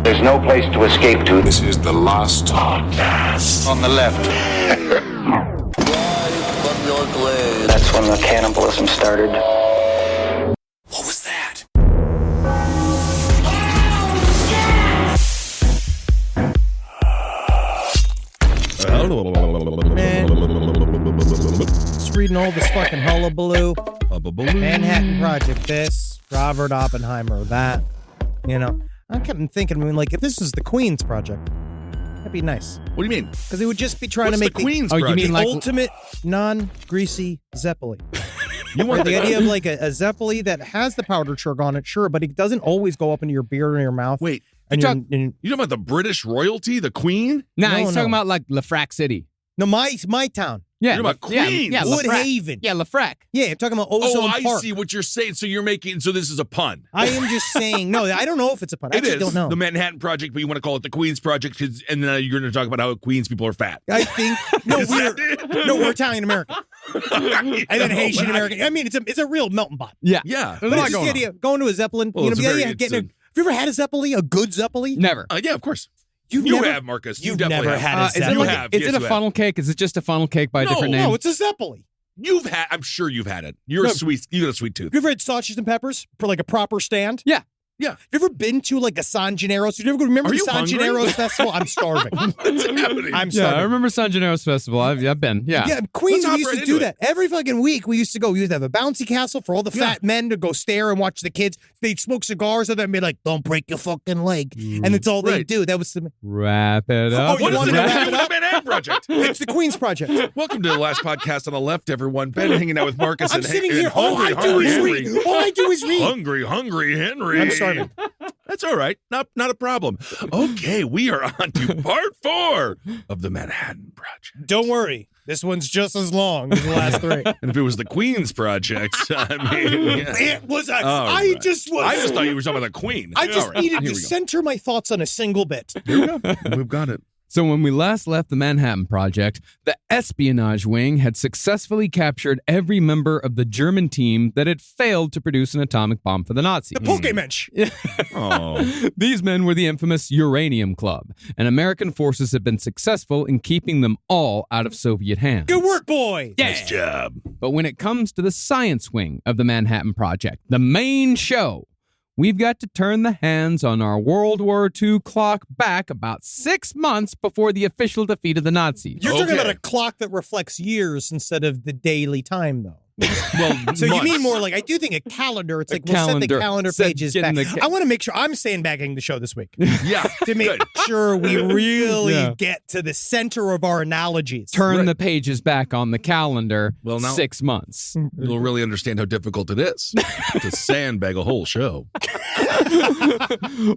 There's no place to escape to. This is the last podcast. On the left. That's when the cannibalism started. What was that? Man, just reading all this fucking hullabaloo. Manhattan Project, this, Robert Oppenheimer, that. You know, I kept thinking, like, if this was the Queen's project, that'd be nice. What do you mean? Because they would just be trying What's to make the Queen's project? you mean like ultimate non-greasy Zeppeli. You want the idea of like a Zeppeli that has the powder chug on it, sure, but it doesn't always go up into your beard or your mouth. Wait, and you talking about the British royalty, the Queen? Nah, No, he's no. talking about like Lafrac City. No, my town. Yeah, You're about Queens. Yeah, Lafrac. Woodhaven. Yeah, Lafrac. Yeah, I'm talking about Ozone Oh, I Park. see what you're saying. So this is a pun. I am just saying, no, I don't know if it's a pun. I It actually is don't know. the Manhattan Project, but you want to call it the Queen's Project, and then you're going to talk about how Queens people are fat. I think we're Italian American. And then Haitian American. I mean, it's a real melting pot. Yeah. Yeah. But it's just the idea of going to a Zeppelin. Well, you know, it's the a very- idea of getting it's have you ever had a Zeppeli? A good Zeppeli? Never. Yeah, of course. You have, Marcus. You You've definitely never have. had a Is it Zeppeli. like have. is Yes, it you a have. funnel cake? Is it just a funnel cake by a different name? No, it's a Zeppeli. I'm sure you've had it. You No. got a sweet tooth. Have you ever had sausages and peppers for like a proper stand? Yeah. Yeah. Have you ever been to like a San Gennaro's? Did you ever go remember Are the you San hungry? Gennaro's festival? I'm starving. What's happening? I'm Yeah, I starving. remember San Gennaro's Festival. I've been. Yeah. Yeah, Queens, Let's we used hop to right do into that. Every fucking week, we used to go. We used to have a bouncy castle for all the fat men to go stare and watch the kids. They'd smoke cigars and then be like, don't break your fucking leg. And that's all they Right. do. That was the... Wrap it up. you What is want it? to wrap it up? Manhattan Project. It's the Queen's Project. Welcome to the last podcast on the left, everyone. Ben hanging out with Marcus I'm and sitting and here. All I do is read. All I do is read. Hungry Henry. I'm starving. That's all right. Not a problem. Okay, we are on to part 4 of the Manhattan Project. Don't worry. This one's just as long as the last three. And if it was the Queen's Project, I mean, yeah. It was. I right. just was. I just thought you were talking about the Queen. I just All right, needed here to we go. center my thoughts on a single bit. Here we go. We've got it. So when we last left the Manhattan Project, the espionage wing had successfully captured every member of the German team that had failed to produce an atomic bomb for the Nazis. The Pokemensch. Oh, These men were the infamous Uranium Club, and American forces had been successful in keeping them all out of Soviet hands. Good work, boy. nice job. But when it comes to the science wing of the Manhattan Project, the main show, we've got to turn the hands on our World War II clock back about 6 months before the official defeat of the Nazis. You're talking Okay. about a clock that reflects years instead of the daily time, though. Well, So you months. mean more like, I do think a calendar. It's A like, we'll set the calendar. calendar Set- pages getting back. the I want to make sure I'm sandbagging the show this week Yeah, to make good. sure we really Yeah. get to the center of our analogies. Turn the pages back on the calendar Well, now- 6 months. You'll really understand how difficult it is to sandbag a whole show.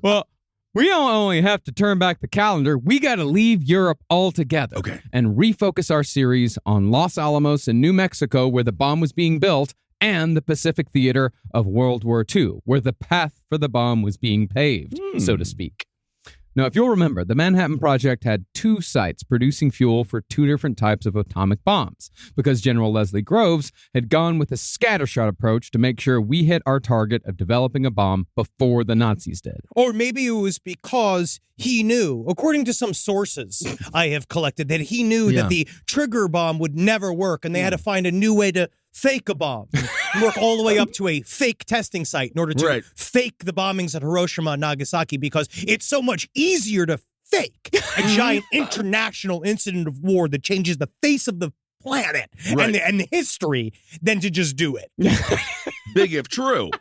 Well, we don't only have to turn back the calendar, we got to leave Europe altogether. Okay. And refocus our series on Los Alamos in New Mexico, where the bomb was being built, and the Pacific theater of World War II, where the path for the bomb was being paved, so to speak. Now, if you'll remember, the Manhattan Project had 2 sites producing fuel for 2 different types of atomic bombs, because General Leslie Groves had gone with a scattershot approach to make sure we hit our target of developing a bomb before the Nazis did. Or maybe it was because he knew, according to some sources I have collected, that he knew Yeah. that the trigger bomb would never work and they had to find a new way to fake a bomb and work all the way up to a fake testing site in order to Right. fake the bombings at Hiroshima and Nagasaki, because it's so much easier to fake a giant international incident of war that changes the face of the planet Right. and the history than to just do it. Big if true.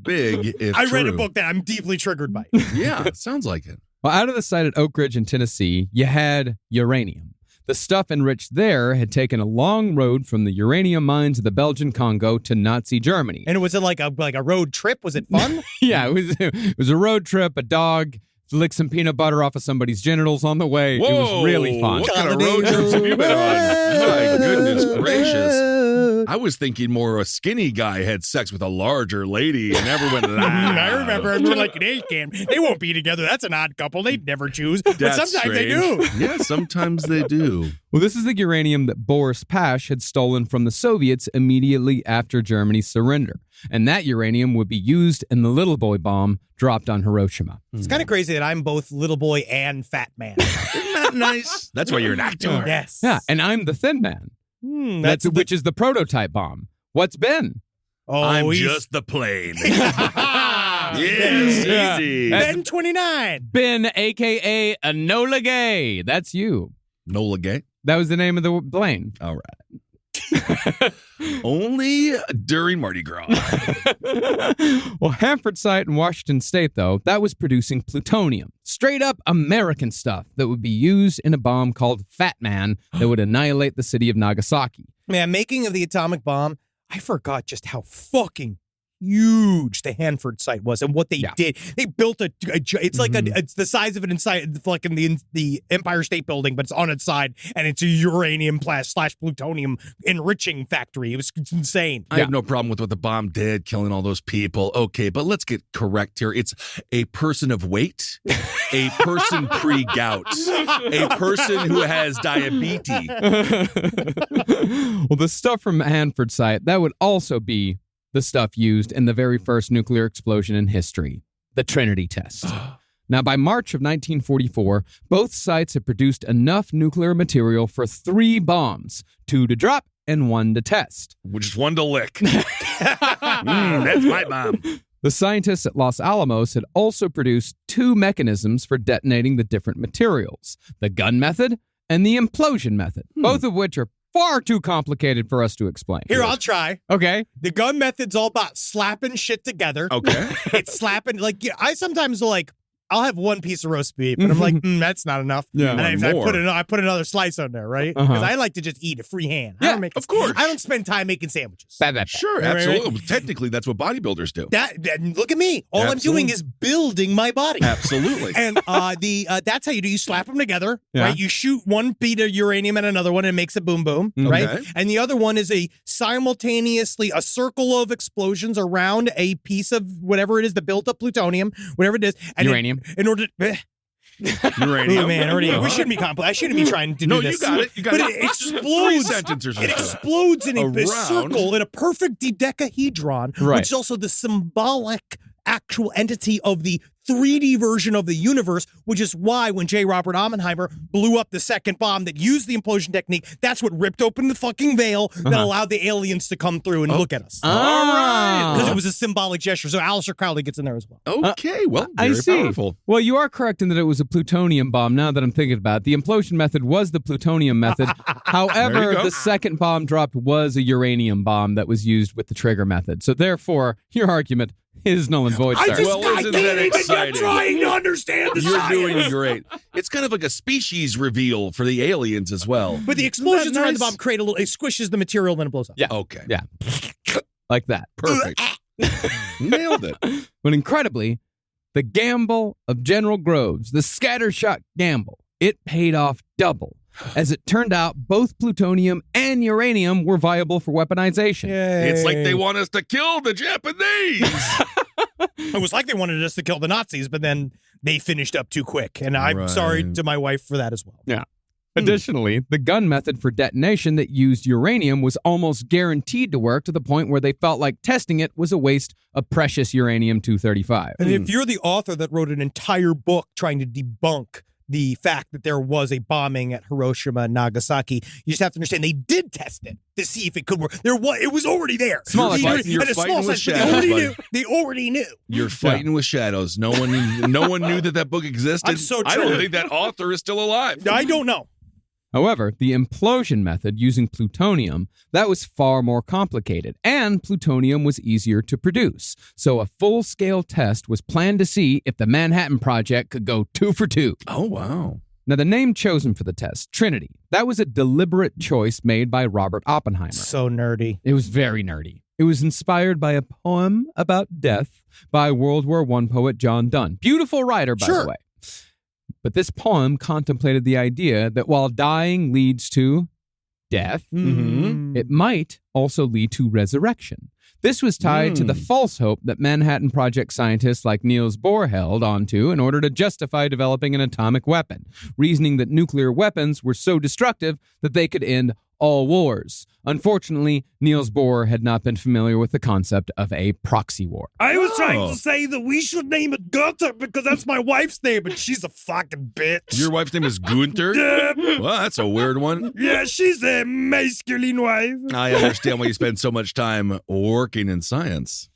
Big if I true. read a book that I'm deeply triggered by. Yeah, sounds like it. Well, out of the site at Oak Ridge in Tennessee, you had uranium. The stuff enriched there had taken a long road from the uranium mines of the Belgian Congo to Nazi Germany. And was it like a road trip? Was it fun? Yeah, it was a road trip, a dog licked some peanut butter off of somebody's genitals on the way. It was really fun. What kind of road trips have you been on? My goodness gracious. I was thinking more a skinny guy had sex with a larger lady and everyone I remember like they won't be together. That's an odd couple. They'd never choose. But That's sometimes they strange. do. Yeah, sometimes they do. Well, this is the uranium that Boris Pash had stolen from the Soviets immediately after Germany's surrender. And that uranium would be used in the Little Boy bomb dropped on Hiroshima. It's kind of crazy that I'm both little boy and fat man. Isn't that nice? That's why you're an actor. Yes. Yeah, and I'm the Thin Man. Which is the prototype bomb. What's Ben? Oh, I'm he's just the plane. yes, easy. Ben 29. Ben, a.k.a. Enola Gay. That's you. Nola Gay. That was the name of the plane. All right. Only during Mardi Gras. Well, Hanford site in Washington State, though, that was producing plutonium. Straight up American stuff that would be used in a bomb called Fat Man that would annihilate the city of Nagasaki. Man, making of the atomic bomb, I forgot just how fucking huge the Hanford site was and what they did. They built it's like it's the size of it inside, like in the Empire State Building, but it's on its side, and it's a uranium / plutonium enriching factory. It's insane. I have no problem with what the bomb did, killing all those people. Okay, but let's get correct here. It's a person of weight, a person pre-gout, a person who has diabetes. Well, the stuff from Hanford site, that would also be the stuff used in the very first nuclear explosion in history, the Trinity test. Now, by March of 1944, both sites had produced enough nuclear material for 3 bombs, 2 to drop and 1 to test. Which is one to lick. That's my bomb. The scientists at Los Alamos had also produced 2 mechanisms for detonating the different materials, the gun method and the implosion method, both of which are far too complicated for us to explain. Here, I'll try. Okay. The gun method's all about slapping shit together. Okay. It's slapping, like, I sometimes I'll have one piece of roast beef, and I'm like, that's not enough. Yeah. And I put another slice on there, right? Because I like to just eat a free hand. Yeah, of course. I don't spend time making sandwiches. Sure, absolutely. Technically, that's what bodybuilders do. That look at me. All I'm doing is building my body. Absolutely. And that's how you do. You slap them together, right? You shoot one bead of uranium at another one, and it makes a boom boom, right? Okay. And the other one is a circle of explosions around a piece of whatever it is, the built up plutonium, whatever it is, and Uranium. In order to. Uranium. Oh, man, we shouldn't be complex. I shouldn't be trying to do this. No, you got it. But it explodes. 3 sentences or It so. explodes in a Around. circle in a perfect dodecahedron, Right. which is also the symbolic actual entity of the 3D version of the universe, which is why when J. Robert Oppenheimer blew up the second bomb that used the implosion technique, that's what ripped open the fucking veil that allowed the aliens to come through and look at us. All right. Because it was a symbolic gesture. So Alistair Crowley gets in there as well. Okay, well, I very see. powerful. Well, you are correct in that it was a plutonium bomb now that I'm thinking about it. The implosion method was the plutonium method. However, go. the second bomb dropped was a uranium bomb that was used with the trigger method. So therefore, your argument is null and void, sir. Isn't that exciting? trying to understand the You're doing great. It's kind of like a species reveal for the aliens as well. But the explosions Isn't that around the nice? bomb create it squishes the material, then it blows up. Yeah. Okay. Yeah. Like that. Perfect. Nailed it. But incredibly, the gamble of General Groves, the scattershot gamble, it paid off double. As it turned out, both plutonium and uranium were viable for weaponization. It's like they want us to kill the Japanese. It was like they wanted us to kill the Nazis, but then they finished up too quick. And I'm Right. sorry to my wife for that as well. Yeah. Additionally, the gun method for detonation that used uranium was almost guaranteed to work to the point where they felt like testing it was a waste of precious uranium-235. And if you're the author that wrote an entire book trying to debunk the fact that there was a bombing at Hiroshima and Nagasaki, you just have to understand they did test it to see if it could work. It was already there. Smaller They size. knew- You're at a fighting small with size, but shadows, they buddy. already knew. You're fighting with shadows. No one knew that book existed. I'm so I don't triggered. think that author is still alive. I don't know. However, the implosion method using plutonium, that was far more complicated, and plutonium was easier to produce. So a full-scale test was planned to see if the Manhattan Project could go 2 for 2. Oh, wow. Now, the name chosen for the test, Trinity, that was a deliberate choice made by Robert Oppenheimer. So nerdy. It was very nerdy. It was inspired by a poem about death by World War I poet John Donne. Beautiful writer, by the way. But this poem contemplated the idea that while dying leads to death. Mm. It might also lead to resurrection. This was tied to the false hope that Manhattan Project scientists like Niels Bohr held onto in order to justify developing an atomic weapon, reasoning that nuclear weapons were so destructive that they could end all wars. Unfortunately, Niels Bohr had not been familiar with the concept of a proxy war. I was trying to say that we should name it Gunther because that's my wife's name, but she's a fucking bitch. Your wife's name is Gunther? Well, that's a weird one. Yeah, she's a masculine wife. I understand why you spend so much time working in science.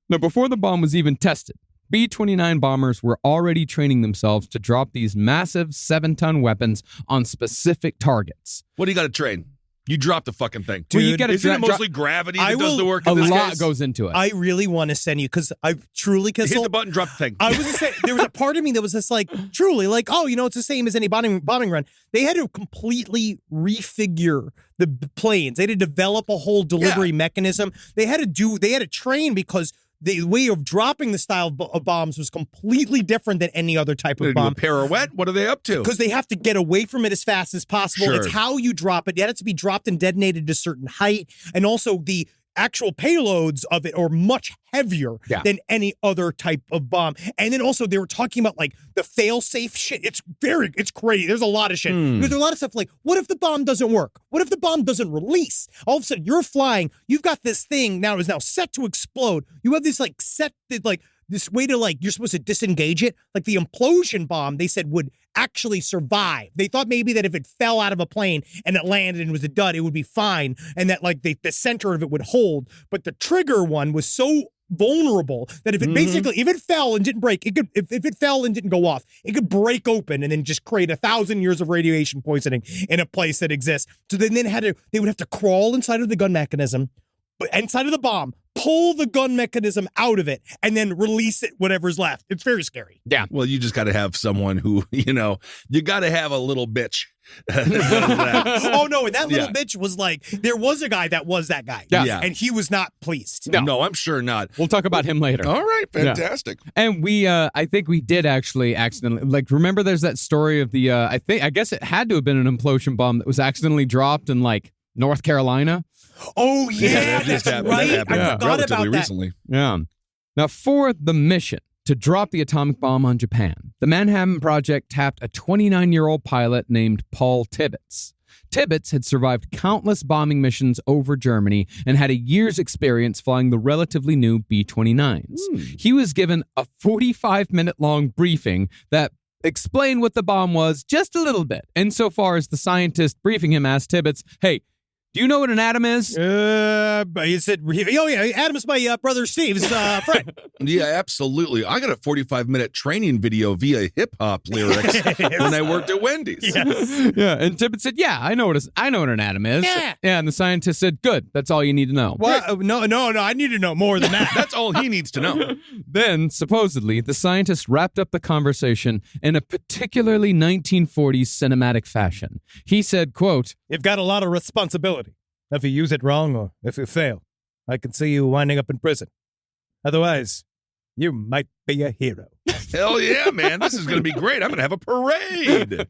Now, before the bomb was even tested, B-29 bombers were already training themselves to drop these massive 7-ton weapons on specific targets. What do you got to train? You drop the fucking thing. Well, you gotta Isn't it mostly gravity that does the work A in this lot case? goes into it. I really want to send you because I truly Hit the button, drop the thing. I was gonna say there was a part of me that was just like truly like, oh, you know, it's the same as any bombing run. They had to completely refigure the planes. They had to develop a whole delivery mechanism. They had to train because the way of dropping the style of bombs was completely different than any other type of bomb. A pirouette? What are they up to? Because they have to get away from it as fast as possible. Sure. It's how you drop it. It has to be dropped and detonated to a certain height. And also the actual payloads of it are much heavier than any other type of bomb. And then also they were talking about like the fail-safe shit. It's crazy. There's a lot of shit. Because there's a lot of stuff like, what if the bomb doesn't work? What if the bomb doesn't release? All of a sudden you're flying. You've got this thing now is now set to explode. You have this like this way to like, you're supposed to disengage it. Like the implosion bomb, they said would actually survive. They thought maybe that if it fell out of a plane and it landed and was a dud, it would be fine. And that like the center of it would hold. But the trigger one was so vulnerable that if it basically, if it fell and didn't break, it could, if it fell and didn't go off, it could break open and then just create 1,000 years of radiation poisoning in a place that exists. So then they would have to crawl inside of the gun mechanism, inside of the bomb, pull the gun mechanism out of it, and then release it, whatever's left. It's very scary. Yeah. Well, you just got to have someone who, you got to have a little bitch. That Oh, no, and that little bitch was like, there was a guy that was that guy. Yeah. And he was not pleased. No, I'm sure not. We'll talk about him later. All right, fantastic. And we, I think we did actually accidentally, like, remember there's that story of the, I guess it had to have been an implosion bomb that was accidentally dropped in, like, North Carolina. Oh, yeah, that just that's happened. right. That happened I forgot relatively about that. recently. Yeah. Now, for the mission to drop the atomic bomb on Japan, the Manhattan Project tapped a 29-year-old pilot named Paul Tibbets. Tibbets had survived countless bombing missions over Germany and had a year's experience flying the relatively new B-29s. He was given a 45-minute-long briefing that explained what the bomb was just a little bit. Insofar as the scientist briefing him asked Tibbets, hey, do you know what an atom is? He said, oh, yeah, Adam's my brother Steve's friend. Yeah, absolutely. I got a 45-minute training video via hip-hop lyrics when I worked at Wendy's. Yeah, and Tibbets said, yeah, I know what an atom is. Yeah. And the scientist said, good, that's all you need to know. Well, no, I need to know more than that. That's all he needs to know. Then, supposedly, the scientist wrapped up the conversation in a particularly 1940s cinematic fashion. He said, quote, You've got a lot of responsibility. If you use it wrong or if you fail, I can see you winding up in prison. Otherwise, you might be a hero. Hell yeah, man. This is going to be great. I'm going to have a parade.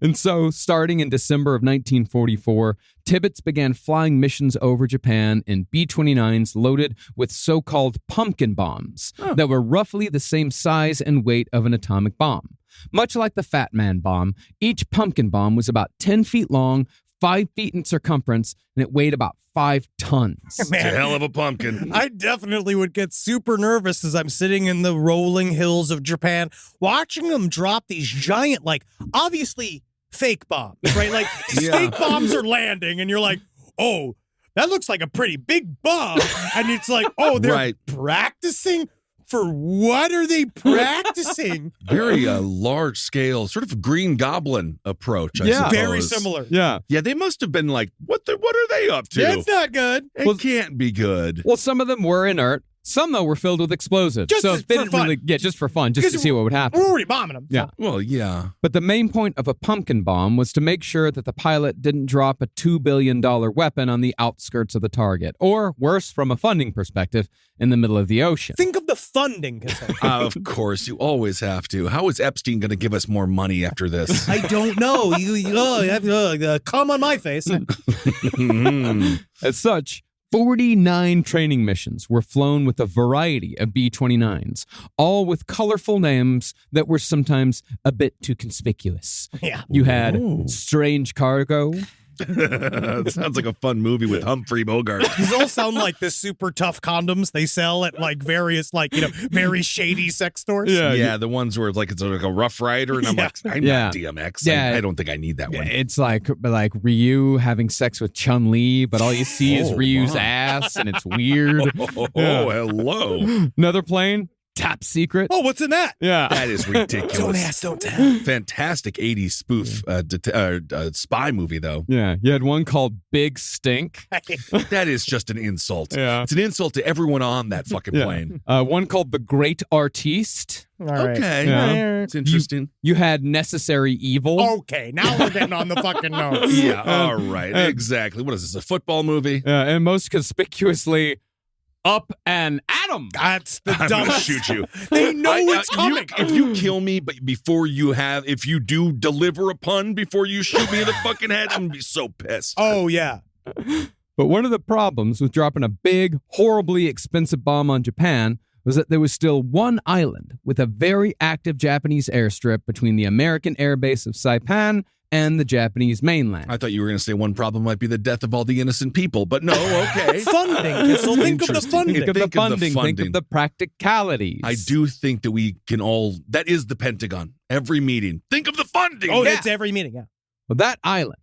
And so, starting in December of 1944, Tibbets began flying missions over Japan in B-29s loaded with so-called pumpkin bombs that were roughly the same size and weight of an atomic bomb. Much like the Fat Man bomb, each pumpkin bomb was about 10 feet long, 5 feet in circumference, and it weighed about 5 tons. It's a hell of a pumpkin. I definitely would get super nervous as I'm sitting in the rolling hills of Japan, watching them drop these giant, like, obviously fake bombs, right? Like, these fake bombs are landing, and you're like, oh, that looks like a pretty big bomb. And it's like, oh, they're practicing? For what are they practicing? Very large scale, sort of Green Goblin approach, I suppose. Very similar. Yeah. Yeah, they must have been like, what are they up to? That's not good. It can't be good. Well, some of them were inert. Some, though, were filled with explosives. Just so for they didn't fun. really, just for fun, just to see what would happen. We're already bombing them. Yeah. Well, yeah. But the main point of a pumpkin bomb was to make sure that the pilot didn't drop a $2 billion weapon on the outskirts of the target, or worse, from a funding perspective, in the middle of the ocean. Think of the funding concern. Of course, you always have to. How is Epstein going to give us more money after this? I don't know. You have to come on my face. As such, 49 training missions were flown with a variety of B-29s, all with colorful names that were sometimes a bit too conspicuous. Yeah. You had Strange Cargo. Sounds like a fun movie with Humphrey Bogart. These all sound like the super tough condoms they sell at like various very shady sex stores. Yeah, the ones where it's like a Rough Rider, and I'm like, I'm not DMX. I don't think I need that one. It's like Ryu having sex with Chun-Li, but all you see is Ryu's ass, and it's weird. Hello. Another plane, top secret. Oh, what's in that? Yeah. That is ridiculous. Don't ask, don't tell. Fantastic 80s spoof spy movie, though. Yeah, you had one called Big Stink. That is just an insult. Yeah. It's an insult to everyone on that fucking plane. One called The Great Artiste. All right. Okay. Yeah. It's interesting. You had Necessary Evil. Okay, now we're getting on the fucking nose. Yeah, all right. Exactly. What is this, a football movie? And most conspicuously, Up and Atom. That's the I'm gonna dumbest. shoot you. They know it's coming. If you kill me, but if you do deliver a pun before you shoot me in the fucking head, I'm gonna be so pissed. Oh, yeah. But one of the problems with dropping a big, horribly expensive bomb on Japan was that there was still one island with a very active Japanese airstrip between the American airbase of Saipan and the Japanese mainland. I thought you were going to say one problem might be the death of all the innocent people, but no, okay. Funding. So think of the Interesting. funding. Think of the Think of the funding. Think funding. of the practicalities. I do think that we can all, that is the Pentagon. Every meeting. Think of the funding. Oh, it's every meeting, yeah. Well, that island,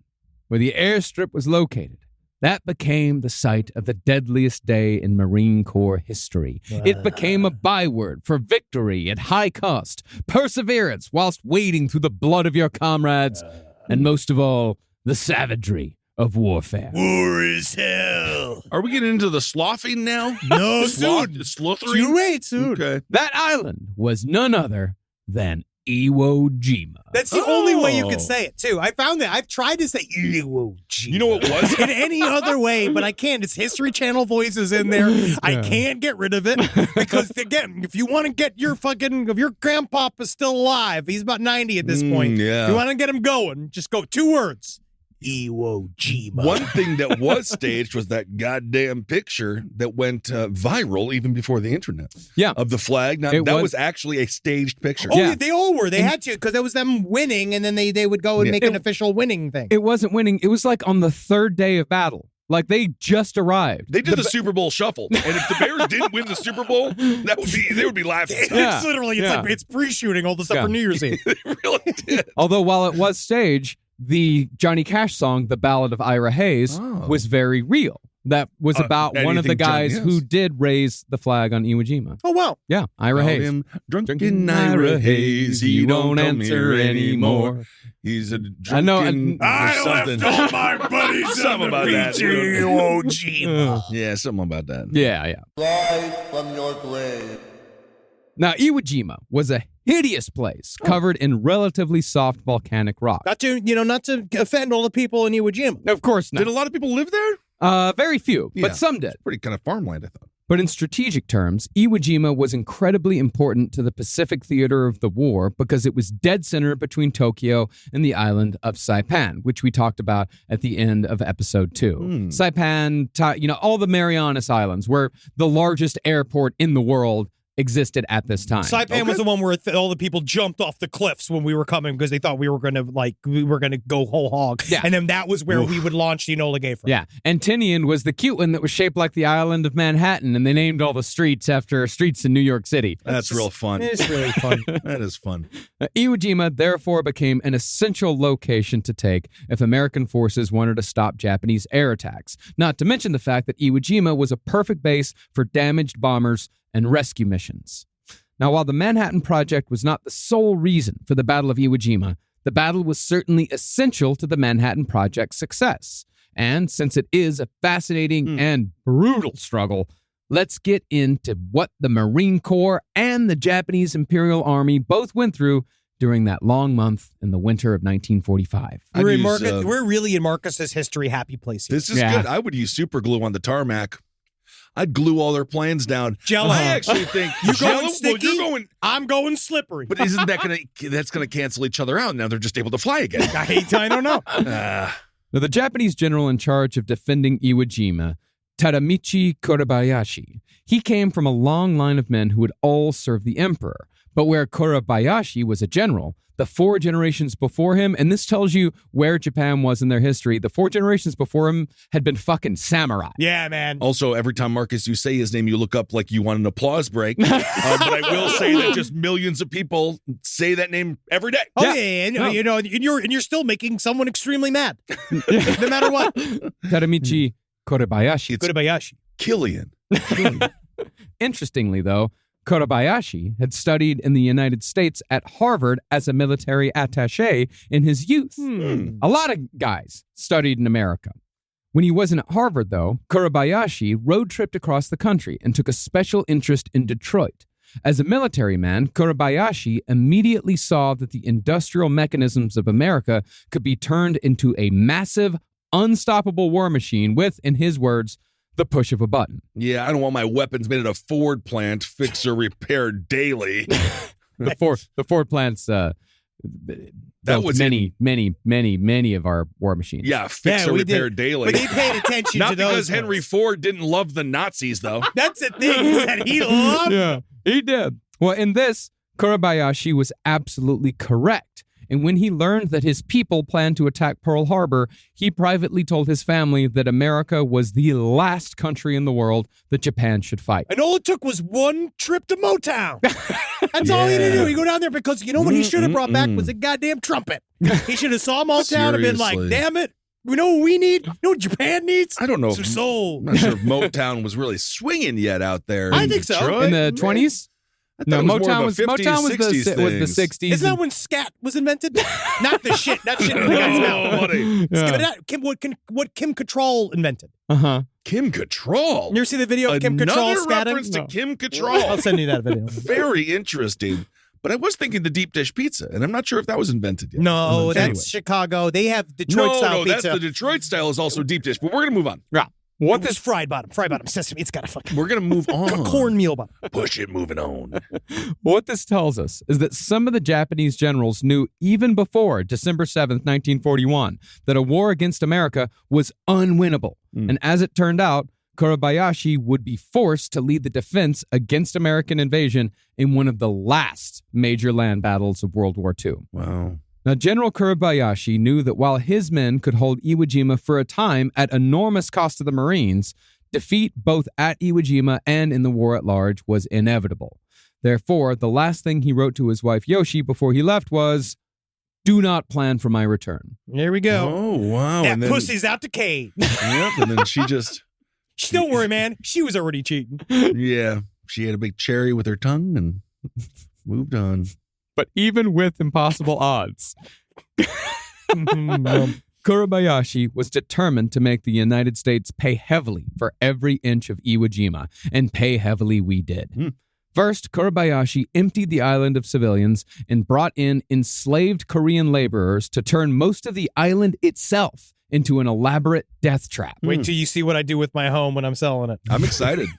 where the airstrip was located, that became the site of the deadliest day in Marine Corps history. It became a byword for victory at high cost, perseverance whilst wading through the blood of your comrades, and most of all, the savagery of warfare. War is hell. Are we getting into the sloughing now? No, soon. Slaughering? You wait, soon. Okay. That island was none other than Iwo Jima. That's the only way you could say it, too. I found that. I've tried to say Iwo Jima. You know what was? in any other way, but I can't. It's History Channel voices in there. I can't get rid of it because, again, if you want to get if your grandpapa's still alive, he's about 90 at this point. Yeah. You want to get him going, just go 2 words. Iwo Jima. One thing that was staged was that goddamn picture that went viral even before the internet. Yeah. Of the flag. Now, that was actually a staged picture. Oh, Yeah. they all were. They had to because it was them winning, and then they would go and make an official winning thing. It wasn't winning. It was like on the 3rd day of battle. Like they just arrived. They did the Super Bowl shuffle. And if the Bears didn't win the Super Bowl, they would be laughing. Yeah. It's literally, Yeah. like it's pre-shooting all the stuff Yeah. for New Year's Eve. They really did. Although while it was staged, the Johnny Cash song, The Ballad of Ira Hayes, was very real. That was about one of the anything guys Johnny who is. did raise the flag on Iwo Jima. Oh, wow. Yeah, Ira Call Hayes. him drunken Ira Hayes. He won't answer anymore. He's a drunken know, something. all my buddies Something about that. Iwo Jima. Yeah, something about that. Yeah. Live from your grave. Now, Iwo Jima was a hideous place covered in relatively soft volcanic rock. Not to offend all the people in Iwo Jima. Of course not. Did a lot of people live there? Very few, Yeah. but some did. Pretty kind of farmland, I thought. But in strategic terms, Iwo Jima was incredibly important to the Pacific theater of the war because it was dead center between Tokyo and the island of Saipan, which we talked about at the end of episode 2. Saipan, all the Marianas Islands, were the largest airport in the world existed at this time. Saipan was the one where all the people jumped off the cliffs when we were coming because they thought we were gonna go whole hog. Yeah. And then that was where we would launch the Enola Gay from. Yeah, and Tinian was the cute one that was shaped like the island of Manhattan, and they named all the streets after streets in New York City. That's real fun. It's really fun. That is fun. Iwo Jima therefore became an essential location to take if American forces wanted to stop Japanese air attacks, not to mention the fact that Iwo Jima was a perfect base for damaged bombers and rescue missions. Now, while the Manhattan Project was not the sole reason for the Battle of Iwo Jima, the battle was certainly essential to the Manhattan Project's success. And since it is a fascinating and brutal struggle, let's get into what the Marine Corps and the Japanese Imperial Army both went through during that long month in the winter of 1945. We're really in Marcus's history happy place here. This is good. I would use super glue on the tarmac. I'd glue all their planes down. Jello. I actually think You're Jello, going sticky, well, you're going, I'm going slippery. but isn't that that's gonna cancel each other out? Now they're just able to fly again. I don't know. Now, the Japanese general in charge of defending Iwo Jima, Tadamichi Kurabayashi, he came from a long line of men who had all served the emperor. But where Kurabayashi was a general, the 4 generations before him, and this tells you where Japan was in their history, the 4 generations before him had been fucking samurai. Yeah, man. Also, every time, Marcus, you say his name, you look up like you want an applause break. But I will say that just millions of people say that name every day. Oh, yeah. And you're still making someone extremely mad. No matter what. Tadamichi Kurabayashi. Kurabayashi. Killian. Interestingly, though, Kurabayashi had studied in the United States at Harvard as a military attaché in his youth. A lot of guys studied in America. When he wasn't at Harvard, though, Kurabayashi road-tripped across the country and took a special interest in Detroit. As a military man, Kurabayashi immediately saw that the industrial mechanisms of America could be turned into a massive, unstoppable war machine with, in his words, the push of a button. Yeah, I don't want my weapons made at a Ford plant, fix or repair daily. The Ford plants that was many of our war machines. Yeah, fix or repair daily. But he paid attention Not to those because Henry ones. Ford didn't love the Nazis, though. That's the thing, is that he loved. Yeah, he did. Well, in this, Kurabayashi was absolutely correct. And when he learned that his people planned to attack Pearl Harbor, he privately told his family that America was the last country in the world that Japan should fight. And all it took was one trip to Motown. That's all he had to do. He go down there because you know what he should have brought back was a goddamn trumpet. He should have saw Motown and been like, Seriously. damn it. You know what we need? You know what Japan needs? I don't know. Some soul. I'm not sure if Motown was really swinging yet out there. I in think so. Detroit. In the 20s? No, it was more of Motown a was 50s, Motown was 60s was the things. 60s. Isn't that when scat was invented? Not the shit. That shit in the guy's mouth. buddy. What Kim Cattrall invented. Uh-huh. Kim Cattrall. You ever see the video of Kim Cattrall Another scatting? reference to No. Kim Cattrall. I'll send you that video. Very interesting. But I was thinking the deep dish pizza, and I'm not sure if that was invented yet. No, that's Anyway. Chicago. They have Detroit style that's pizza. the Detroit style is also deep dish. But we're gonna move on. Yeah. What this fried bottom sesame? It's got a fucking We're gonna move on. cornmeal bottom. Push it, moving on. What this tells us is that some of the Japanese generals knew even before December 7th, 1941, that a war against America was unwinnable. And as it turned out, Kurabayashi would be forced to lead the defense against American invasion in one of the last major land battles of World War II. Wow. Now, General Kurabayashi knew that while his men could hold Iwo Jima for a time at enormous cost to the Marines, defeat both at Iwo Jima and in the war at large was inevitable. Therefore, the last thing he wrote to his wife Yoshi before he left was, "Do not plan for my return." There we go. Oh, wow. That and then, pussy's out the cave. Yep, and then she just, Don't worry, man. She was already cheating. yeah, she had a big cherry with her tongue and moved on. But even with impossible odds, Kurabayashi was determined to make the United States pay heavily for every inch of Iwo Jima, and pay heavily we did. First, Kurabayashi emptied the island of civilians and brought in enslaved Korean laborers to turn most of the island itself into an elaborate death trap. Wait till you see what I do with my home when I'm selling it. I'm excited.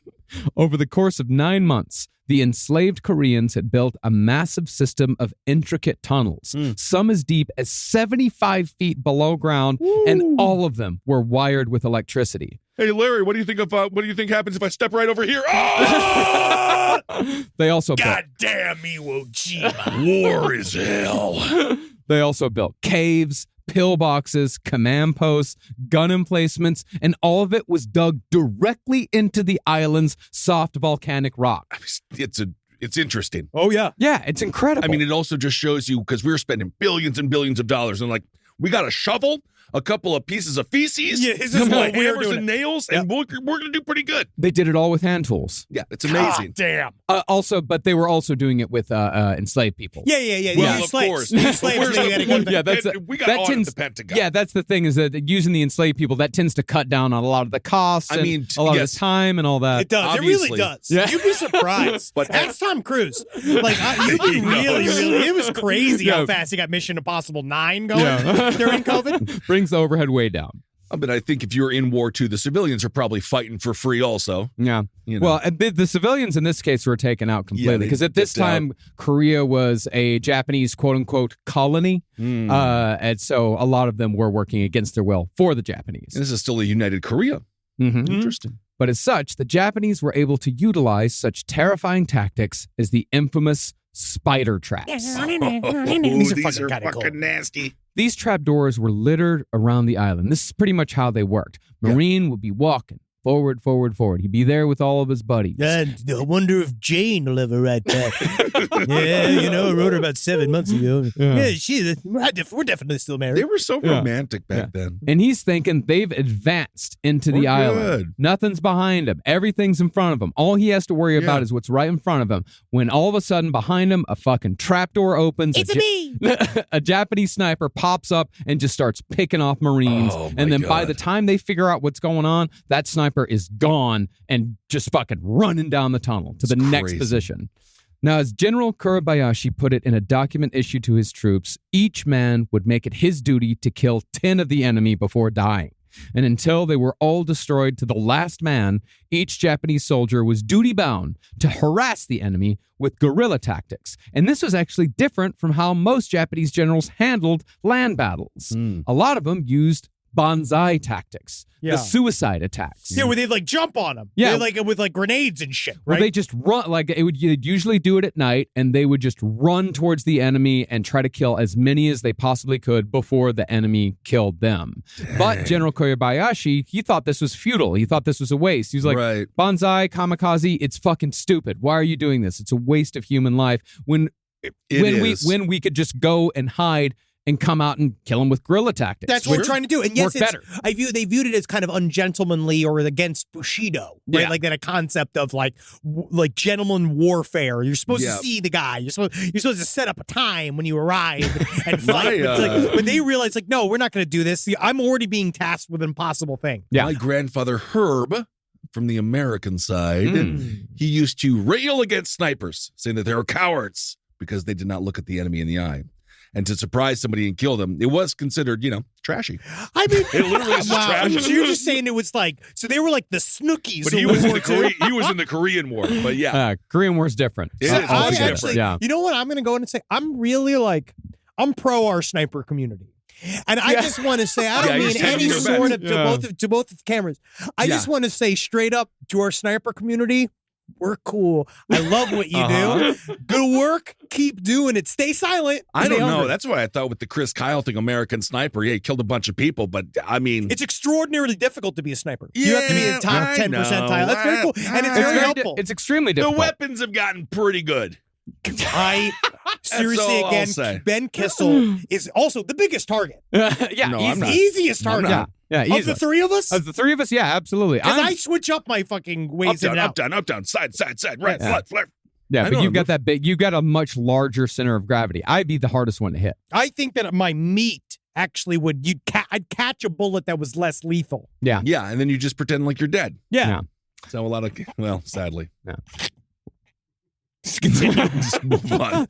Over the course of 9 months, the enslaved Koreans had built a massive system of intricate tunnels, some as deep as 75 feet below ground, and all of them were wired with electricity. Hey, Larry, what do you think happens if I step right over here? Oh! They also built, Goddamn Iwo Jima. War is hell. they also built caves, pillboxes, command posts, gun emplacements, and all of it was dug directly into the island's soft volcanic rock. It's interesting. Oh, yeah. Yeah, it's incredible. I mean, it also just shows you, because we were spending billions and billions of dollars, and like, we got a shovel, a couple of pieces of feces, Yeah, it's just some like we were hammers doing and it. nails, and we're going to do pretty good. They did it all with hand tools. Yeah, it's amazing. God damn. Also, but they were also doing it with enslaved people. Yeah. Well, You of slaves. course. You slaves, Where's so you the- gotta go to the- Yeah, that's we got that on tends, the Pentagon. Yeah, that's the thing is that using the enslaved people, that tends to cut down on a lot of the costs. I and mean, a lot yes. of the time and all that. It does. Obviously. It really does. Yeah. You'd be surprised. But- Ask Tom Cruise. Like, you could He really, knows. really. It was crazy how Yeah. fast he got Mission Impossible 9 going Yeah. during COVID. Brings the overhead way down. But I think if you're in war too, the civilians are probably fighting for free also. Yeah. You know. Well, and the civilians in this case were taken out completely they because at this dipped out. time, Korea was a Japanese quote unquote colony. Mm. And so a lot of them were working against their will for the Japanese. And this is still a united Korea. Mhm. Interesting. But as such, the Japanese were able to utilize such terrifying tactics as the infamous spider traps. These are fucking kinda cool. nasty. These trapdoors were littered around the island. This is pretty much how they worked. Marine would be walking forward. He'd be there with all of his buddies. And I wonder if Jane will ever write back. Yeah, I wrote her about 7 months ago. Yeah, we're definitely still married. They were so Yeah. romantic back then. And he's thinking they've advanced into the We're island. good. Nothing's behind him. Everything's in front of him. All he has to worry about is what's right in front of him. When all of a sudden behind him, a fucking trapdoor opens. It's me. A Japanese sniper pops up and just starts picking off Marines. Oh, my and then by God. the time they figure out what's going on, that sniper is gone and just fucking running down the tunnel to the It's next crazy. position. Now, as General Kurabayashi put it in a document issued to his troops, each man would make it his duty to kill 10 of the enemy before dying. And until they were all destroyed to the last man, each Japanese soldier was duty-bound to harass the enemy with guerrilla tactics. And this was actually different from how most Japanese generals handled land battles. A lot of them used bonsai tactics, Yeah. the suicide attacks. Yeah, where they'd like jump on them. Yeah. Like with like grenades and shit, Well, right? they just run they'd usually do it at night, and they would just run towards the enemy and try to kill as many as they possibly could before the enemy killed them. But General Kobayashi, he thought this was futile. He thought this was a waste. He was like, Right. "Bonsai, kamikaze, it's fucking stupid. Why are you doing this? It's a waste of human life. When It is. we could just go and hide and come out and kill them with guerrilla tactics." That's what we're trying to do. And yes, Work better. they viewed it as kind of ungentlemanly or against Bushido, right? Yeah. Like that a concept of like gentleman warfare. You're supposed Yeah. to see the guy. You're supposed to set up a time when you arrive and fight. My, But it's like, when they realize like, no, we're not going to do this. See, I'm already being tasked with an impossible thing. Yeah. My grandfather Herb, from the American side, he used to rail against snipers, saying that they were cowards because they did not look at the enemy in the eye. And to surprise somebody and kill them, it was considered, trashy. I mean, It literally is wow. trash. So you're just saying it was like, so they were like the Snookies. But of he was in World the War II. he was in the Korean War. But yeah, Korean War's different. It So is I much actually, Yeah. you know what? I'm going to go in and say I'm really I'm pro our sniper community. And I just want to say, I don't Yeah, mean he's taking any your sort bets. of to both of the cameras. I just want to say straight up to our sniper community, we're cool. I love what you do. Good work. Keep doing it. Stay silent. I Stay don't know. hungry. That's why I thought with the Chris Kyle thing, American Sniper, yeah, he killed a bunch of people. But I mean, It's extraordinarily difficult to be a sniper. You have to be in the top I 10 know. percentile. That's very cool. And it's It's very helpful. It's extremely the difficult. weapons have gotten pretty good. I seriously, all I'll again, say. Ben Kissel is also the biggest target. yeah, No, easy. I'm not. Easiest No, I'm target. not. Yeah, Of easy. the three of us? Of the three of us, yeah, absolutely. Because I'm- I switch up my fucking Up, ways in down, and up, out. down, up, down, side, right, Yeah. left, left. yeah, I but know you've I'm got that big. You've got a much larger center of gravity. I'd be the hardest one to hit. I think that my meat actually would, I'd catch a bullet that was less lethal. Yeah. Yeah, and then you just pretend like you're dead. Yeah. So a lot of, well, sadly. Yeah. Just move on.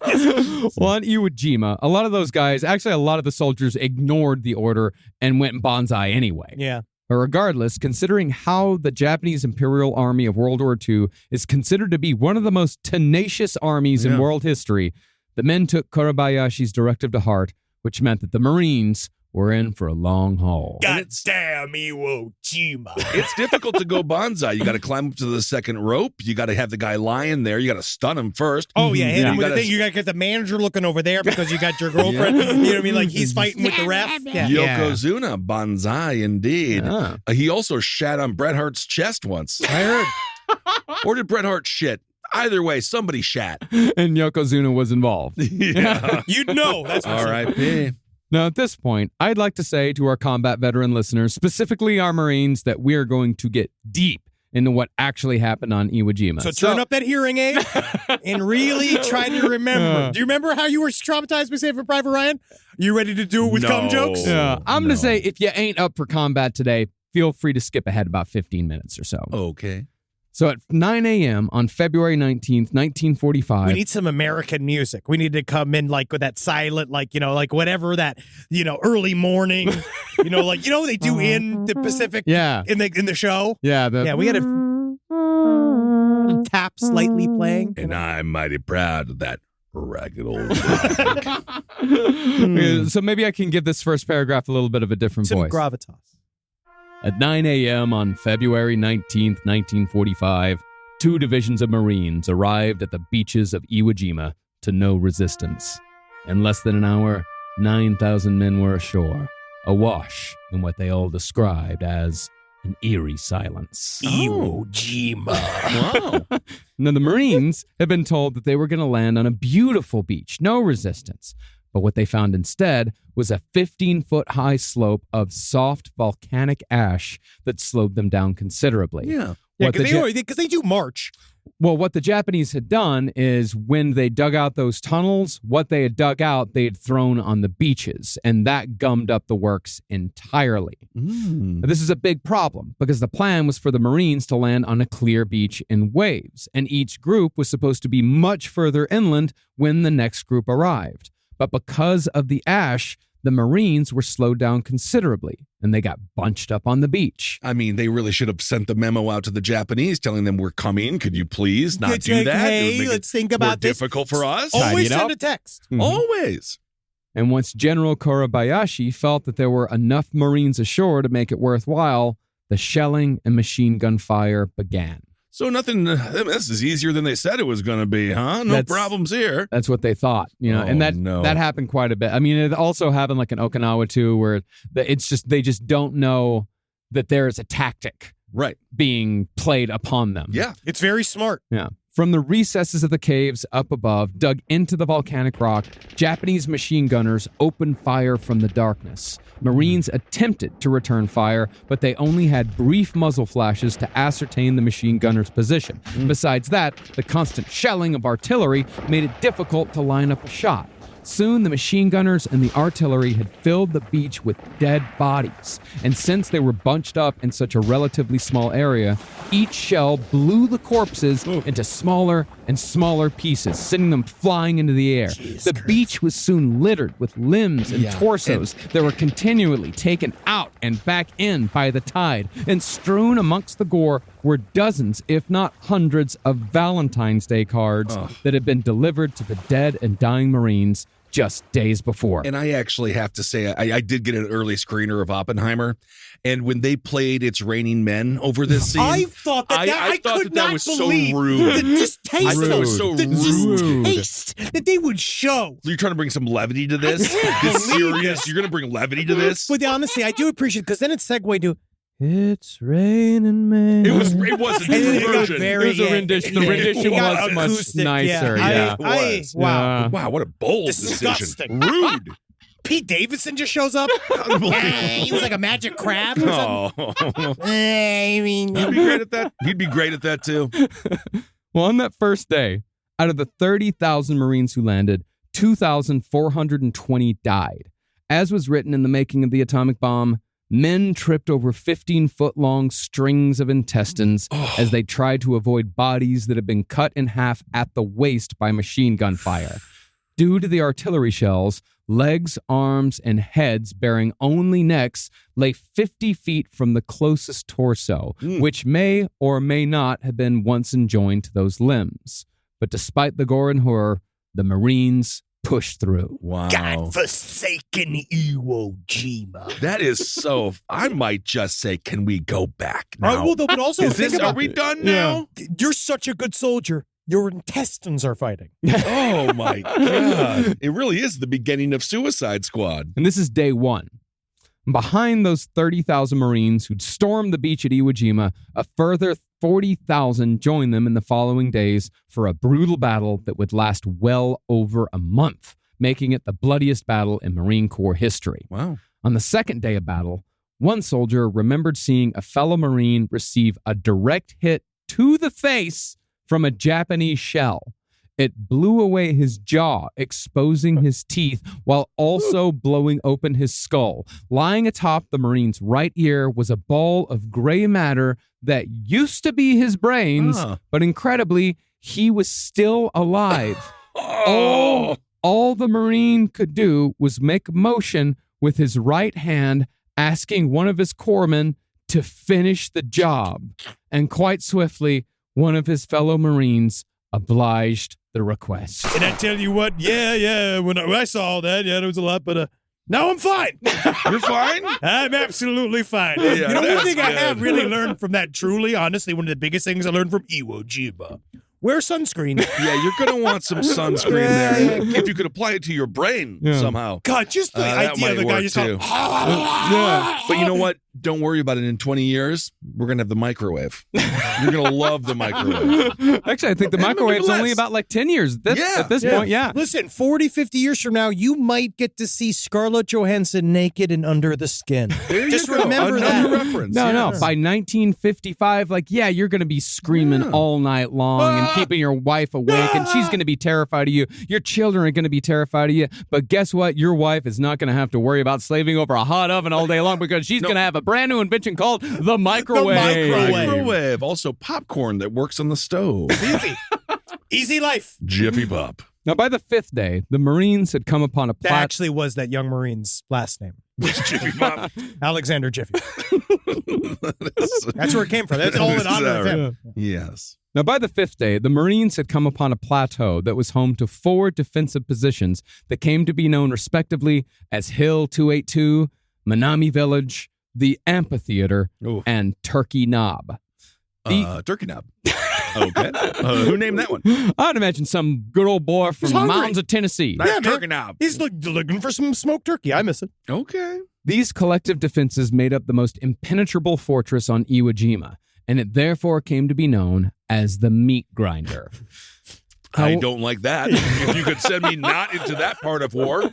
Well, on Iwo Jima, a lot of those guys, actually, a lot of the soldiers ignored the order and went bonsai anyway. Yeah. But regardless, considering how the Japanese Imperial Army of World War II is considered to be one of the most tenacious armies in Yeah. world history, the men took Kurabayashi's directive to heart, which meant that the Marines were in for a long haul. God damn Iwo Jima. It's difficult to go bonsai. You got to climb up to the second rope. You got to have the guy lying there. You got to stun him first. Oh, yeah. Hit Yeah. him with You the gotta- thing. You got to get the manager looking over there because you got your girlfriend. You know what I mean? Like he's fighting with the ref. Yeah. Yokozuna, bonsai indeed. Ah. He also shat on Bret Hart's chest once. I heard. Or did Bret Hart shit? Either way, somebody shat. And Yokozuna was involved. Yeah. You'd know. That's for sure. R.I.P. Now, at this point, I'd like to say to our combat veteran listeners, specifically our Marines, that we are going to get deep into what actually happened on Iwo Jima. So turn up that hearing aid and really try to remember. Do you remember how you were traumatized by Saving Private Ryan? You ready to do it with cum jokes? Yeah, I'm going to say if you ain't up for combat today, feel free to skip ahead about 15 minutes or so. Okay. So at 9 a.m. on February 19th, 1945. We need some American music. We need to come in like with that silent, like, like whatever that, early morning, they do in the Pacific Yeah. in the show. Yeah. We had a tap slightly playing. And I'm mighty proud of that ragged old So maybe I can give this first paragraph a little bit of a different Some voice. gravitas. At 9 a.m. on February 19th, 1945, 2 divisions of Marines arrived at the beaches of Iwo Jima to no resistance. In less than an hour, 9,000 men were ashore, awash in what they all described as an eerie silence. Iwo Jima. Wow. Now, the Marines had been told that they were going to land on a beautiful beach, no resistance. But what they found instead was a 15-foot-high slope of soft volcanic ash that slowed them down considerably. Yeah. Yeah, What the because they do march. Well, what the Japanese had done is when they dug out those tunnels, what they had dug out, they had thrown on the beaches, and that gummed up the works entirely. Now, this is a big problem because the plan was for the Marines to land on a clear beach in waves, and each group was supposed to be much further inland when the next group arrived. But because of the ash, the Marines were slowed down considerably, and they got bunched up on the beach. I mean, they really should have sent the memo out to the Japanese telling them we're coming. Could you please not do that? Hey, It would make let's it think more about this. difficult for us. Tidy Always it send up. a text. Always. And once General Korebayashi felt that there were enough Marines ashore to make it worthwhile, the shelling and machine gun fire began. So nothing, this is easier than they said it was going to be, huh? No That's- problems here. That's what they thought, and that happened quite a bit. I mean, it also happened like in Okinawa too, where they just don't know that there is a tactic Right. being played upon them. Yeah. It's very smart. Yeah. From the recesses of the caves up above, dug into the volcanic rock, Japanese machine gunners opened fire from the darkness. Marines attempted to return fire, but they only had brief muzzle flashes to ascertain the machine gunner's position. Besides that, the constant shelling of artillery made it difficult to line up a shot. Soon, the machine gunners and the artillery had filled the beach with dead bodies. And since they were bunched up in such a relatively small area, each shell blew the corpses into smaller and smaller pieces, sending them flying into the air. The beach was soon littered with limbs and torsos that were continually taken out and back in by the tide. And strewn amongst the gore were dozens, if not hundreds, of Valentine's Day cards that had been delivered to the dead and dying Marines just days before. And I actually have to say, I did get an early screener of Oppenheimer. And when they played It's Raining Men over this scene, I thought that I thought could that not was so believe rude. the distaste. I thought it was so the rude. distaste that they would show. You're trying to bring some levity to this? This serious? You're going to bring levity to this? But honestly, I do appreciate it because then it segued to It's Raining Men. It was a different It got version. very- It was a rendition. The yeah, rendition it got was much acoustic, nicer. yeah. Yeah. It was. Wow. Wow, what a bold Disgusting. decision. Rude. Pete Davidson just shows up. He was like a magic crab or something. Oh. I mean, He'd be great at that. He'd be great at that too. Well, on that first day, out of the 30,000 Marines who landed, 2,420 died. As was written in The Making of the Atomic Bomb, men tripped over 15-foot-long strings of intestines as they tried to avoid bodies that had been cut in half at the waist by machine gun fire. Due to the artillery shells, legs, arms, and heads bearing only necks lay 50 feet from the closest torso, which may or may not have been once enjoined to those limbs. But despite the gore and horror, the Marines pushed through. Wow. God-forsaken Iwo Jima. That is so. I might just say, can we go back All right, now? well, but also Is think this, about are we done now? You're such a good soldier. Your intestines are fighting. Oh my God. It really is the beginning of Suicide Squad. And this is day one. Behind those 30,000 Marines who'd stormed the beach at Iwo Jima, a further 40,000 joined them in the following days for a brutal battle that would last well over a month. making it the bloodiest battle in Marine Corps history. Wow. On the second day of battle, one soldier remembered seeing a fellow Marine receive a direct hit to the face from a Japanese shell. It blew away his jaw, exposing his teeth while also blowing open his skull. Lying atop the Marine's right ear was a ball of gray matter that used to be his brains, but incredibly, he was still alive. All the Marine could do was make a motion with his right hand, asking one of his corpsmen to finish the job. And quite swiftly, one of his fellow Marines obliged the request. And I tell you what, when I saw that, there was a lot, but now I'm fine. You're fine? I'm absolutely fine. Yeah, one that's thing I good. have really learned from that, truly, honestly, one of the biggest things I learned from Iwo Jima. Wear sunscreen. Yeah, you're going to want some sunscreen there. If you could apply it to your brain somehow. God, just the that idea of might the guy work just too. going, But you know what? Don't worry about it. In 20 years, we're going to have the microwave. You're going to love the microwave. Actually, I think the microwave's only about like 10 years at this point, yeah. Listen, 40, 50 years from now, you might get to see Scarlett Johansson naked and under the skin. Just you go. remember Another that. reference. No, yes. by 1955, you're going to be screaming all night long and keeping your wife awake, and she's going to be terrified of you. Your children are going to be terrified of you. But guess what? Your wife is not going to have to worry about slaving over a hot oven all day long because she's going to have a brand new invention called the microwave. Microwave. Also, popcorn that works on the stove. Easy. Easy life. Jiffy Pop. Now, by the fifth day, the Marines had come upon a That actually was that young Marine's last name. Jiffy Pop. Alexander Jiffy. That's where it came from. That's all in honor of him. Yes. Now, by the fifth day, the Marines had come upon a plateau that was home to 4 defensive positions that came to be known respectively as Hill 282, Manami Village, the Amphitheater, and Turkey Knob. Turkey Knob. Okay. Who named that one? I'd imagine some good old boy from the mountains of Tennessee. Nice Turkey Knob. He's looking for some smoked turkey. I miss it. Okay. These collective defenses made up the most impenetrable fortress on Iwo Jima, and it therefore came to be known as the Meat Grinder. I don't like that. If you could send me not into that part of war.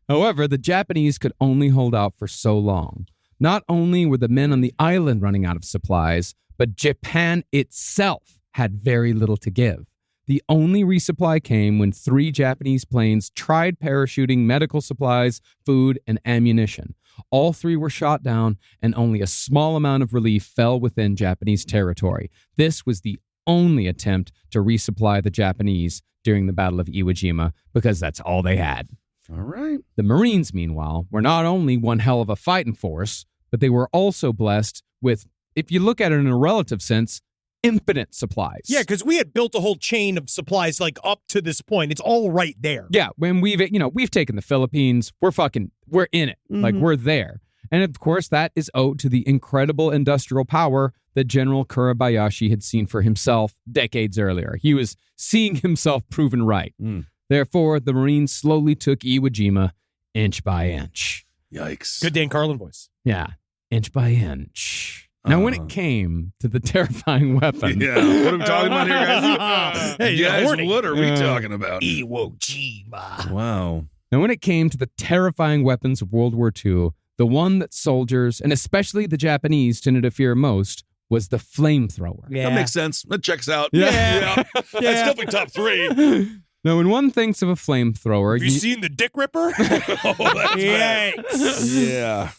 However, the Japanese could only hold out for so long. Not only were the men on the island running out of supplies, but Japan itself had very little to give. The only resupply came when 3 Japanese planes tried parachuting medical supplies, food, and ammunition. All 3 were shot down, and only a small amount of relief fell within Japanese territory. This was the only attempt to resupply the Japanese during the Battle of Iwo Jima, because that's all they had. All right. The Marines, meanwhile, were not only one hell of a fighting force, but they were also blessed with, if you look at it in a relative sense, infinite supplies. Yeah, because we had built a whole chain of supplies up to this point. It's all right there. Yeah, when we've taken the Philippines, we're in it. Mm-hmm. We're there. And of course, that is owed to the incredible industrial power that General Kurabayashi had seen for himself decades earlier. He was seeing himself proven right. Therefore, the Marines slowly took Iwo Jima inch by inch. Yikes. Good Dan Carlin voice. Yeah, inch by inch. Now, when it came to the terrifying weapon... Yeah, what are we talking about here, guys? Hey, guys, warning. what are we talking about? Iwo Jima. Wow. Now, when it came to the terrifying weapons of World War II, the one that soldiers, and especially the Japanese, tended to fear most was the flamethrower. Yeah. That makes sense. That checks out. Yeah. That's definitely top 3. Now, when one thinks of a flamethrower... Have you seen the Dick Ripper? Yikes. Yeah.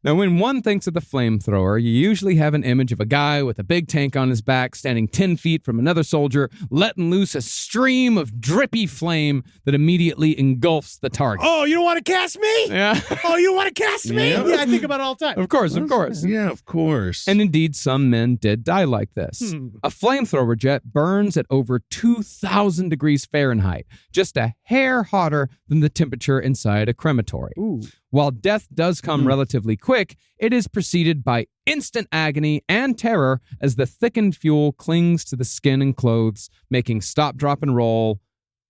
Now, when one thinks of the flamethrower, you usually have an image of a guy with a big tank on his back standing 10 feet from another soldier, letting loose a stream of drippy flame that immediately engulfs the target. Oh, you don't want to cast me? Yeah. Oh, you want to cast me? Yeah. Yeah, I think about it all the time. Of course, of course. Yeah, of course. And indeed, some men did die like this. A flamethrower jet burns at over 2,000 degrees Fahrenheit, just a hair hotter than the temperature inside a crematory. Ooh. While death does come relatively quick, it is preceded by instant agony and terror as the thickened fuel clings to the skin and clothes, making stop, drop, and roll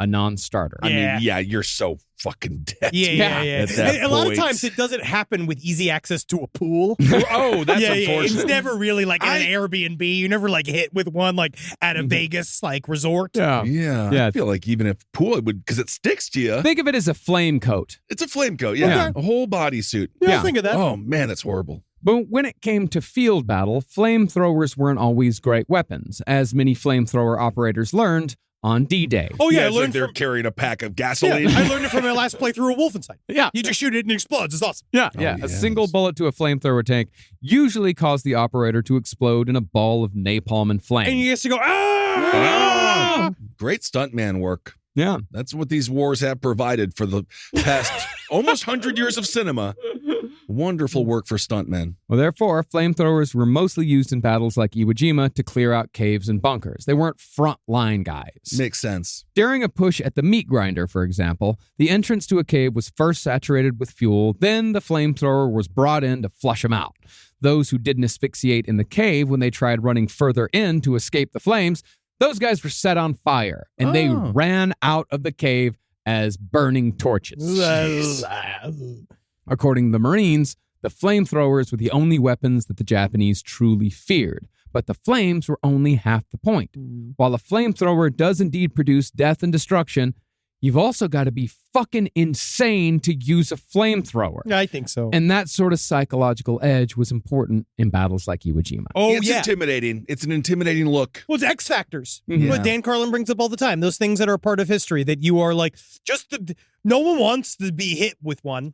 a non-starter. I Yeah. mean, yeah, you're so fucking dead. Yeah. At that And a lot of point. times it doesn't happen with easy access to a pool. Oh, that's yeah, unfortunate. it's never really like an Airbnb. You never like hit with one like at a Vegas like resort. Yeah. Yeah, I feel like even if pool, it would, because it sticks to you. Think of it as a flame coat. It's a flame coat. Yeah, a whole bodysuit. Yeah, think of that. Oh man, that's horrible. But when it came to field battle, flamethrowers weren't always great weapons, as many flamethrower operators learned on D-Day. Oh yeah, I it's like learned they're from carrying a pack of yeah, gasoline. I learned it from my last playthrough of Wolfenstein. Yeah. You just shoot it and it explodes. It's awesome. Yeah. yes. A single bullet to a flamethrower tank usually caused the operator to explode in a ball of napalm and flame. And you get to go Great stuntman work. Yeah. That's what these wars have provided for the past almost 100 years of cinema. Wonderful work for stuntmen. Well, therefore, flamethrowers were mostly used in battles like Iwo Jima to clear out caves and bunkers. They weren't front-line guys. Makes sense. During a push at the meat grinder, for example, the entrance to a cave was first saturated with fuel, then the flamethrower was brought in to flush them out. Those who didn't asphyxiate in the cave when they tried running further in to escape the flames, those guys were set on fire, and they ran out of the cave as burning torches. According to the Marines, the flamethrowers were the only weapons that the Japanese truly feared, but the flames were only half the point. While a flamethrower does indeed produce death and destruction, you've also got to be fucking insane to use a flamethrower. I think so. And that sort of psychological edge was important in battles like Iwo Jima. Oh It's yeah. intimidating. It's an intimidating look. Well, it's X factors. Yeah. What Dan Carlin brings up all the time. Those things that are a part of history that you are like, no one wants to be hit with one.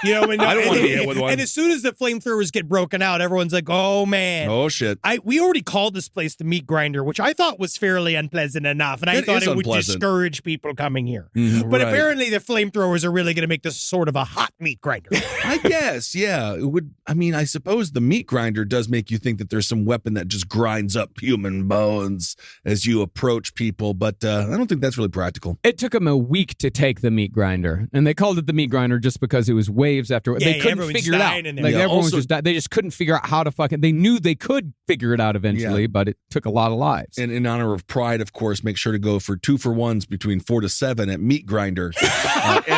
You know, I don't want to be hit with one. And as soon as the flamethrowers get broken out, everyone's like, oh man. Oh shit. We already called this place the meat grinder, which I thought was fairly unpleasant enough. And I It thought is it would unpleasant. discourage people coming here. Mhm, But right. apparently the flamethrowers are really going to make this sort of a hot meat grinder. I guess, yeah. It would. I mean, I suppose the meat grinder does make you think that there's some weapon that just grinds up human bones as you approach people, but I don't think that's really practical. It took them a week to take the meat grinder, and they called it the meat grinder just because it was waves after. They couldn't everyone's figure it out. dying in there. Like Yeah, everyone also- was just they just couldn't figure out how to fucking. They knew they could figure it out eventually, but it took a lot of lives. And in honor of Pride, of course, make sure to go for 2-for-1s between 4 to 7 at Meat Grinder,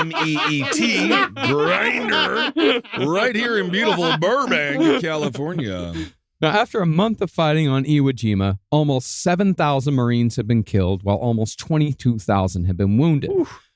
MEET Grinder, right here in beautiful Burbank, California. Now, after a month of fighting on Iwo Jima, almost 7,000 Marines had been killed, while almost 22,000 had been wounded.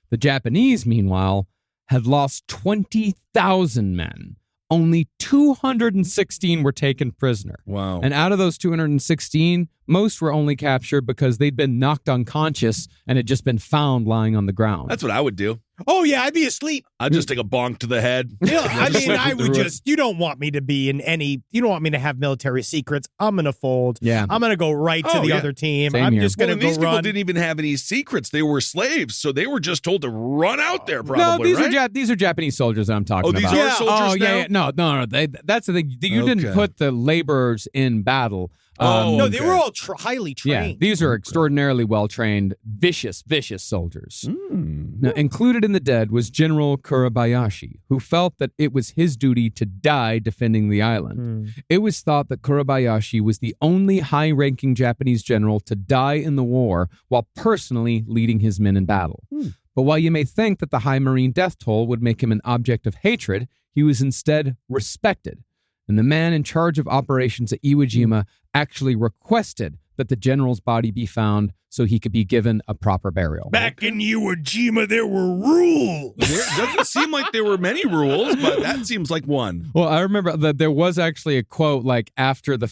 The Japanese, meanwhile, had lost 20,000 men. Only 216 were taken prisoner. Wow. And out of those 216, most were only captured because they'd been knocked unconscious and had just been found lying on the ground. That's what I would do. Oh, yeah, I'd be asleep. I'd just take a bonk to the head. Yeah, I mean, I would through it. just, you don't want me to be in any, you don't want me to have military secrets. I'm going to fold. Yeah. I'm going to go right to Oh, the yeah. other team. Same I'm here. just Well, going and to these go people run. didn't even have any secrets. They were slaves, so they were just told to run out there, No, probably, these right? are these are Japanese soldiers that I'm talking Oh, these about. are soldiers yeah, now? yeah. No. That's the thing. You didn't Okay. put the laborers in battle. No, they okay. were all highly Yeah, trained. these are extraordinarily well-trained, vicious soldiers. Mm. Now, included in the dead was General Kurabayashi, who felt that it was his duty to die defending the island. It was thought that Kurabayashi was the only high-ranking Japanese general to die in the war while personally leading his men in battle. But while you may think that the high Marine death toll would make him an object of hatred, he was instead respected. And the man in charge of operations at Iwo Jima actually requested that the general's body be found so he could be given a proper burial. Back in Iwo Jima, there were rules. There doesn't seem like there were many rules, but that seems like one. Well, I remember that there was actually a quote after the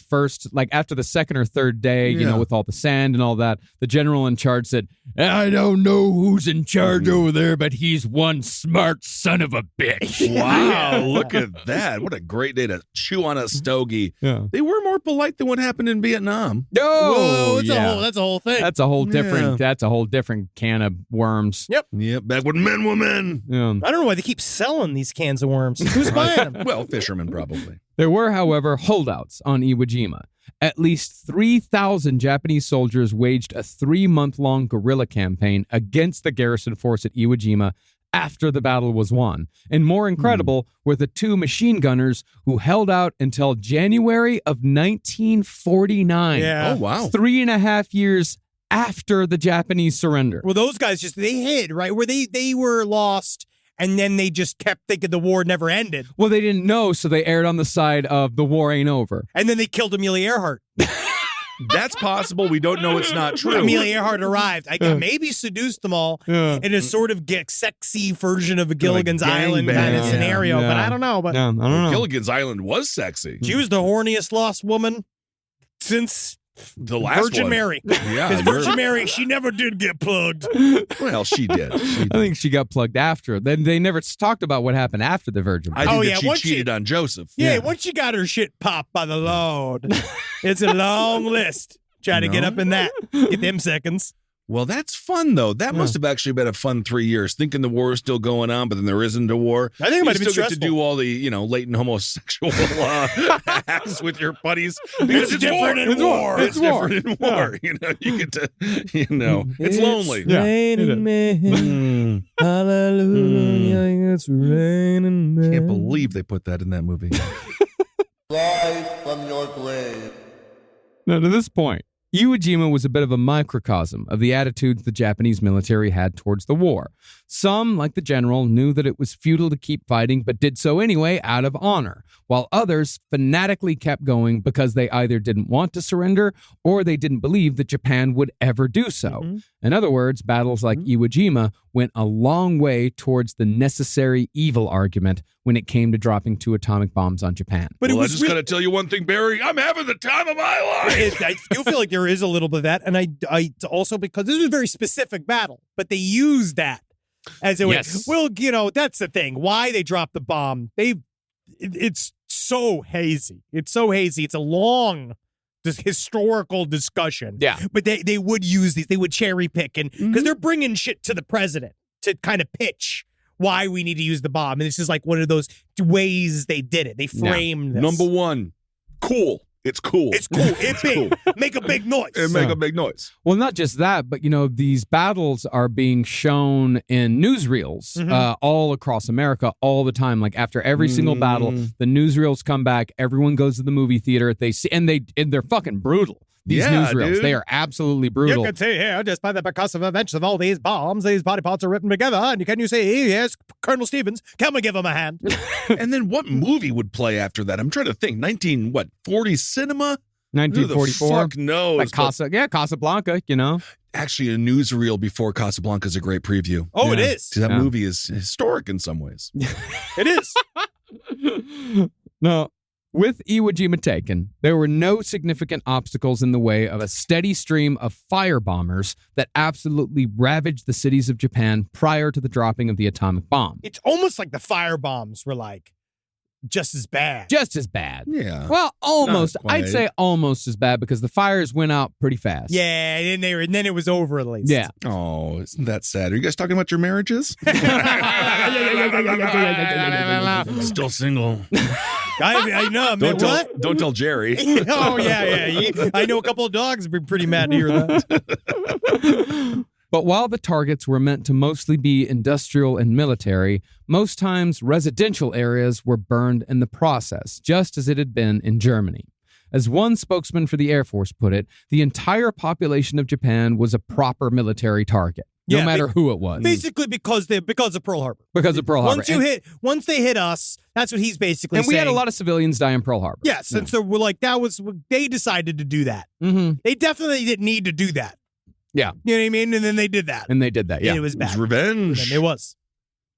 second or third day, Yeah. with all the sand and all that, the general in charge said, I don't know who's in charge over there, but he's one smart son of a bitch. Wow, look at that. What a great day to chew on a stogie. Yeah. They were more polite than what happened in Vietnam. Oh, That's a whole thing. That's a whole different. Yeah. That's a whole different can of worms. Yep. Yep, back when men were men. Yeah. I don't know why they keep selling these cans of worms. Who's buying them? Well, fishermen probably. There were, however, holdouts on Iwo Jima. At least 3,000 Japanese soldiers waged a 3-month-long guerrilla campaign against the garrison force at Iwo Jima after the battle was won. And more incredible were the 2 machine gunners who held out until January of 1949. Yeah. Oh, wow. 3.5 years after the Japanese surrender. Well, those guys they hid, right? Where they were lost, and then they just kept thinking the war never ended. Well, they didn't know, so they erred on the side of the war ain't over. And then they killed Amelia Earhart. That's possible. We don't know it's not true. Amelia Earhart arrived. I maybe seduced them all in a sort of sexy version of a Gilligan's Island kind of scenario, but I don't know. But I don't know. Gilligan's Island was sexy. She was the horniest lost woman since The last Virgin one. Mary. Yeah, Because Virgin Mary, she never did get plugged. Well, she did. I think she got plugged after. Then they never talked about what happened after the Virgin. I think Oh, that yeah, she once cheated on Joseph. Yeah, once she got her shit popped by the Lord, it's a long list. Try to get up in that. Get them seconds. Well, that's fun, though. That must have actually been a fun 3 years, thinking the war is still going on, but then there isn't a war. I think it might have been still get to stressful. do all the, latent homosexual acts with your buddies. Because it's different war. in war. It's different in war. You get to, it's lonely. Yeah. Raining men. Hallelujah, it's raining men. Can't believe they put that in that movie. Rise from your grave. Now, to this point, Iwo Jima was a bit of a microcosm of the attitudes the Japanese military had towards the war. Some, like the general, knew that it was futile to keep fighting, but did so anyway out of honor, while others fanatically kept going because they either didn't want to surrender or they didn't believe that Japan would ever do so. In other words, battles like Iwo Jima went a long way towards the necessary evil argument when it came to dropping 2 atomic bombs on Japan. But Well, it I was just got to tell you one thing, Barry. I'm having the time of my life. I do feel like there is a little bit of that, and I also, because this was a very specific battle, but they used that as a way. Yes. Well, that's the thing. Why they dropped the bomb? It's so hazy. It's so hazy. It's a long historical discussion. Yeah. But they would use these. They would cherry pick, and because they're bringing shit to the president to kind of pitch why we need to use the bomb. And this is like one of those ways they did it. They framed this. Number one, cool. It's cool. It's cool. It's big. Make a big noise. And make a big noise. Well, not just that, but, these battles are being shown in newsreels all across America all the time. Like after every single battle, the newsreels come back. Everyone goes to the movie theater. They see, and they're fucking brutal. These Yeah, newsreels, dude. they are absolutely You brutal. can see here, despite the percussive events of all these bombs, these body parts are written together. And can you see, yes, Colonel Stevens, can we give him a hand? And then what movie would play after that? I'm trying to think. 40 cinema? Who the 1944. fuck knows? Like Casablanca, Actually, a newsreel before Casablanca is a great preview. Oh, it Yeah. is. See, that movie is historic in some ways. It is. No. With Iwo Jima taken, there were no significant obstacles in the way of a steady stream of fire bombers that absolutely ravaged the cities of Japan prior to the dropping of the atomic bomb. It's almost like the fire bombs were like just as bad. Just as bad. Yeah. Well, almost. Not quite. I'd say almost as bad because the fires went out pretty fast. Yeah, and then it was over at least. Yeah. Oh, isn't that sad? Are you guys talking about your marriages? Still single. I know, man. What? Don't tell Jerry. Oh, yeah. I know a couple of dogs have been pretty mad to hear that. But while the targets were meant to mostly be industrial and military, most times residential areas were burned in the process, just as it had been in Germany. As one spokesman for the Air Force put it, the entire population of Japan was a proper military target, no Yeah, matter who it was. Basically because of Pearl Harbor. Because of Pearl Harbor. Once they hit us, that's what he's basically And we saying. had a lot of civilians die in Pearl Harbor. Yeah, since they were like, they decided to do that. Mm-hmm. They definitely didn't need to do that. Yeah. You know what I mean? And then they did that. And they did that, yeah. And it was It's bad. revenge. And it was.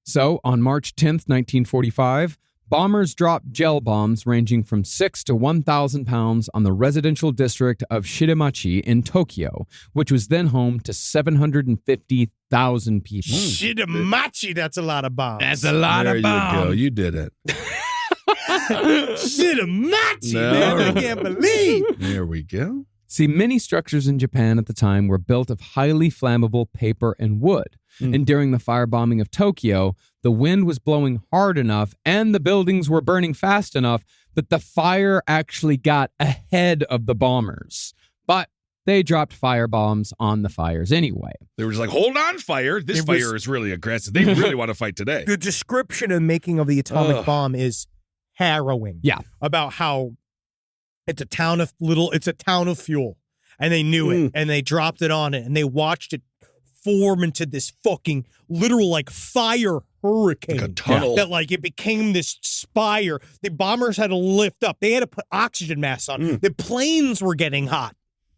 So, on March 10th, 1945, bombers dropped gel bombs ranging from 6 to 1,000 pounds on the residential district of Shidamachi in Tokyo, which was then home to 750,000 people. Shidamachi, that's a lot of bombs. That's a lot There of you bombs. go. You did it. Shidamachi, No. man. I can't believe. There we go. See, many structures in Japan at the time were built of highly flammable paper and wood. And during the firebombing of Tokyo, the wind was blowing hard enough and the buildings were burning fast enough that the fire actually got ahead of the bombers. But they dropped firebombs on the fires anyway. They were just like, hold on, fire. This It was- fire is really aggressive. They really want to fight today. The description and making of the atomic bomb is harrowing. Yeah. About how it's a town of fuel. and they knew it, and they dropped it on it, and they watched it form into this fucking literal like fire hurricane. Like a tunnel. That like it became this spire. The bombers had to lift up. They had to put oxygen masks on. The planes were getting hot.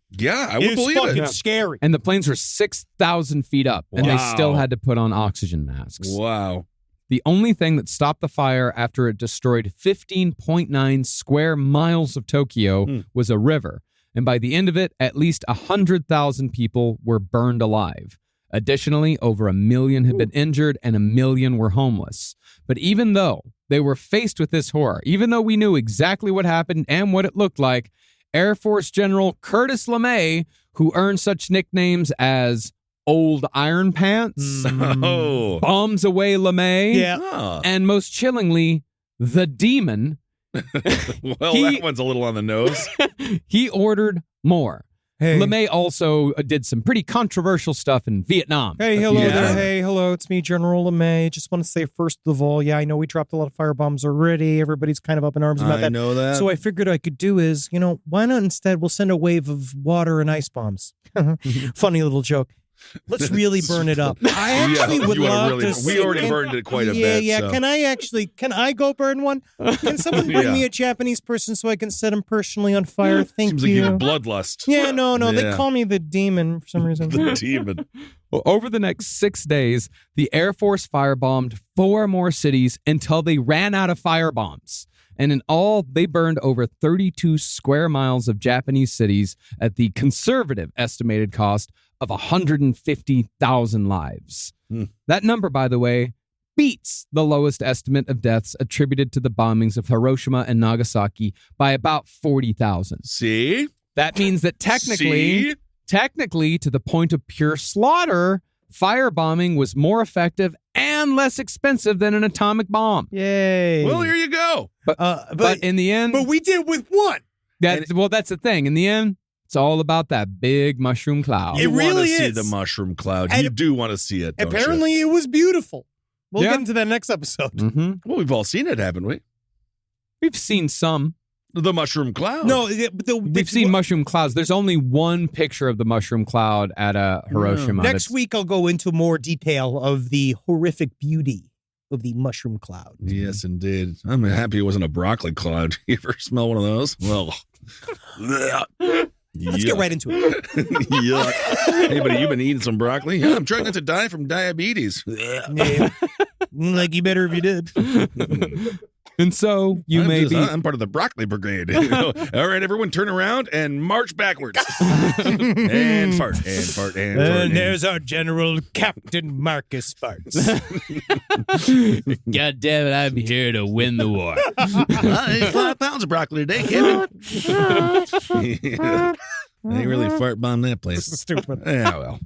Yeah, I It would was believe fucking it. scary. And the planes were 6,000 feet up, and they still Wow. had to put on oxygen masks. Wow. The only thing that stopped the fire after it destroyed 15.9 square miles of Tokyo was a river. And by the end of it, at least 100,000 people were burned alive. Additionally, over 1 million had been injured and 1 million were homeless. But even though they were faced with this horror, even though we knew exactly what happened and what it looked like, Air Force General Curtis LeMay, who earned such nicknames as Old Iron Pants, Oh. Bombs Away LeMay, Yeah. Ah. and most chillingly, the Demon, Well, He- that one's a little on the nose. he ordered more. Hey. LeMay also did some pretty controversial stuff in Vietnam. Hey, hello Yeah. there. Hey, hello. It's me, General LeMay. Just want to say, first of all, yeah, I know we dropped a lot of firebombs already. Everybody's kind of up in arms about I that. know that. So I figured I could do is, why not instead we'll send a wave of water and ice bombs. Funny little joke. Let's really burn it up. I actually Yeah, would you wanna love really- to we see- already burned it quite a yeah, bit, Yeah, so. Can I go burn one? Can someone bring Yeah. me a Japanese person so I can set him personally on fire? Thank Seems you. like you have bloodlust. Yeah, no. They Yeah. call me the demon for some reason. The demon. Well, over the next 6 days, the Air Force firebombed 4 more cities until they ran out of firebombs. And in all, they burned over 32 square miles of Japanese cities at the conservative estimated cost of 150,000 lives. That number, by the way, beats the lowest estimate of deaths attributed to the bombings of Hiroshima and Nagasaki by about 40,000. See? That means that See? technically, to the point of pure slaughter, firebombing was more effective and less expensive than an atomic bomb. Yay. Well, here you go. But in the end, we did with one. that's the thing. In the end, it's all about that big mushroom cloud. It You want really to see is. the mushroom cloud. And You do want to see it, don't you? Apparently, it was beautiful. We'll Yeah. get into that next episode. Mhm. Well, we've all seen it, haven't we? We've seen some. The mushroom cloud. No, We've seen mushroom clouds. There's only one picture of the mushroom cloud at Hiroshima. Next that's- week, I'll go into more detail of the horrific beauty of the mushroom cloud. Yes, indeed. I'm happy it wasn't a broccoli cloud. You ever smell one of those? Well, Let's get right into it. Yuck. Anybody, you've been eating some broccoli? Yeah, I'm trying not to die from diabetes. Yeah. Like you better if you did. And so you I'm part of the broccoli brigade. All right, everyone, turn around and march backwards. And fart, and fart, and fart. And there's our General Captain Marcus Farts. God damn it, I'm here to win the war. 5 pounds of broccoli today, Kevin. Yeah. They really fart bomb that place. Stupid. Yeah, well.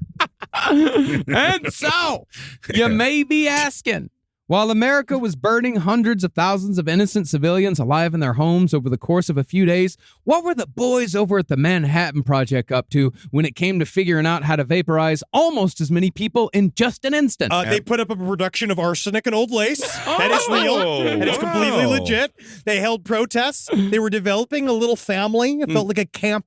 And so, you may be asking, while America was burning hundreds of thousands of innocent civilians alive in their homes over the course of a few days, what were the boys over at the Manhattan Project up to when it came to figuring out how to vaporize almost as many people in just an instant? They put up a production of arsenic and old lace. That is real. And it's completely wow. legit. They held protests. They were developing a little family. It felt like a camp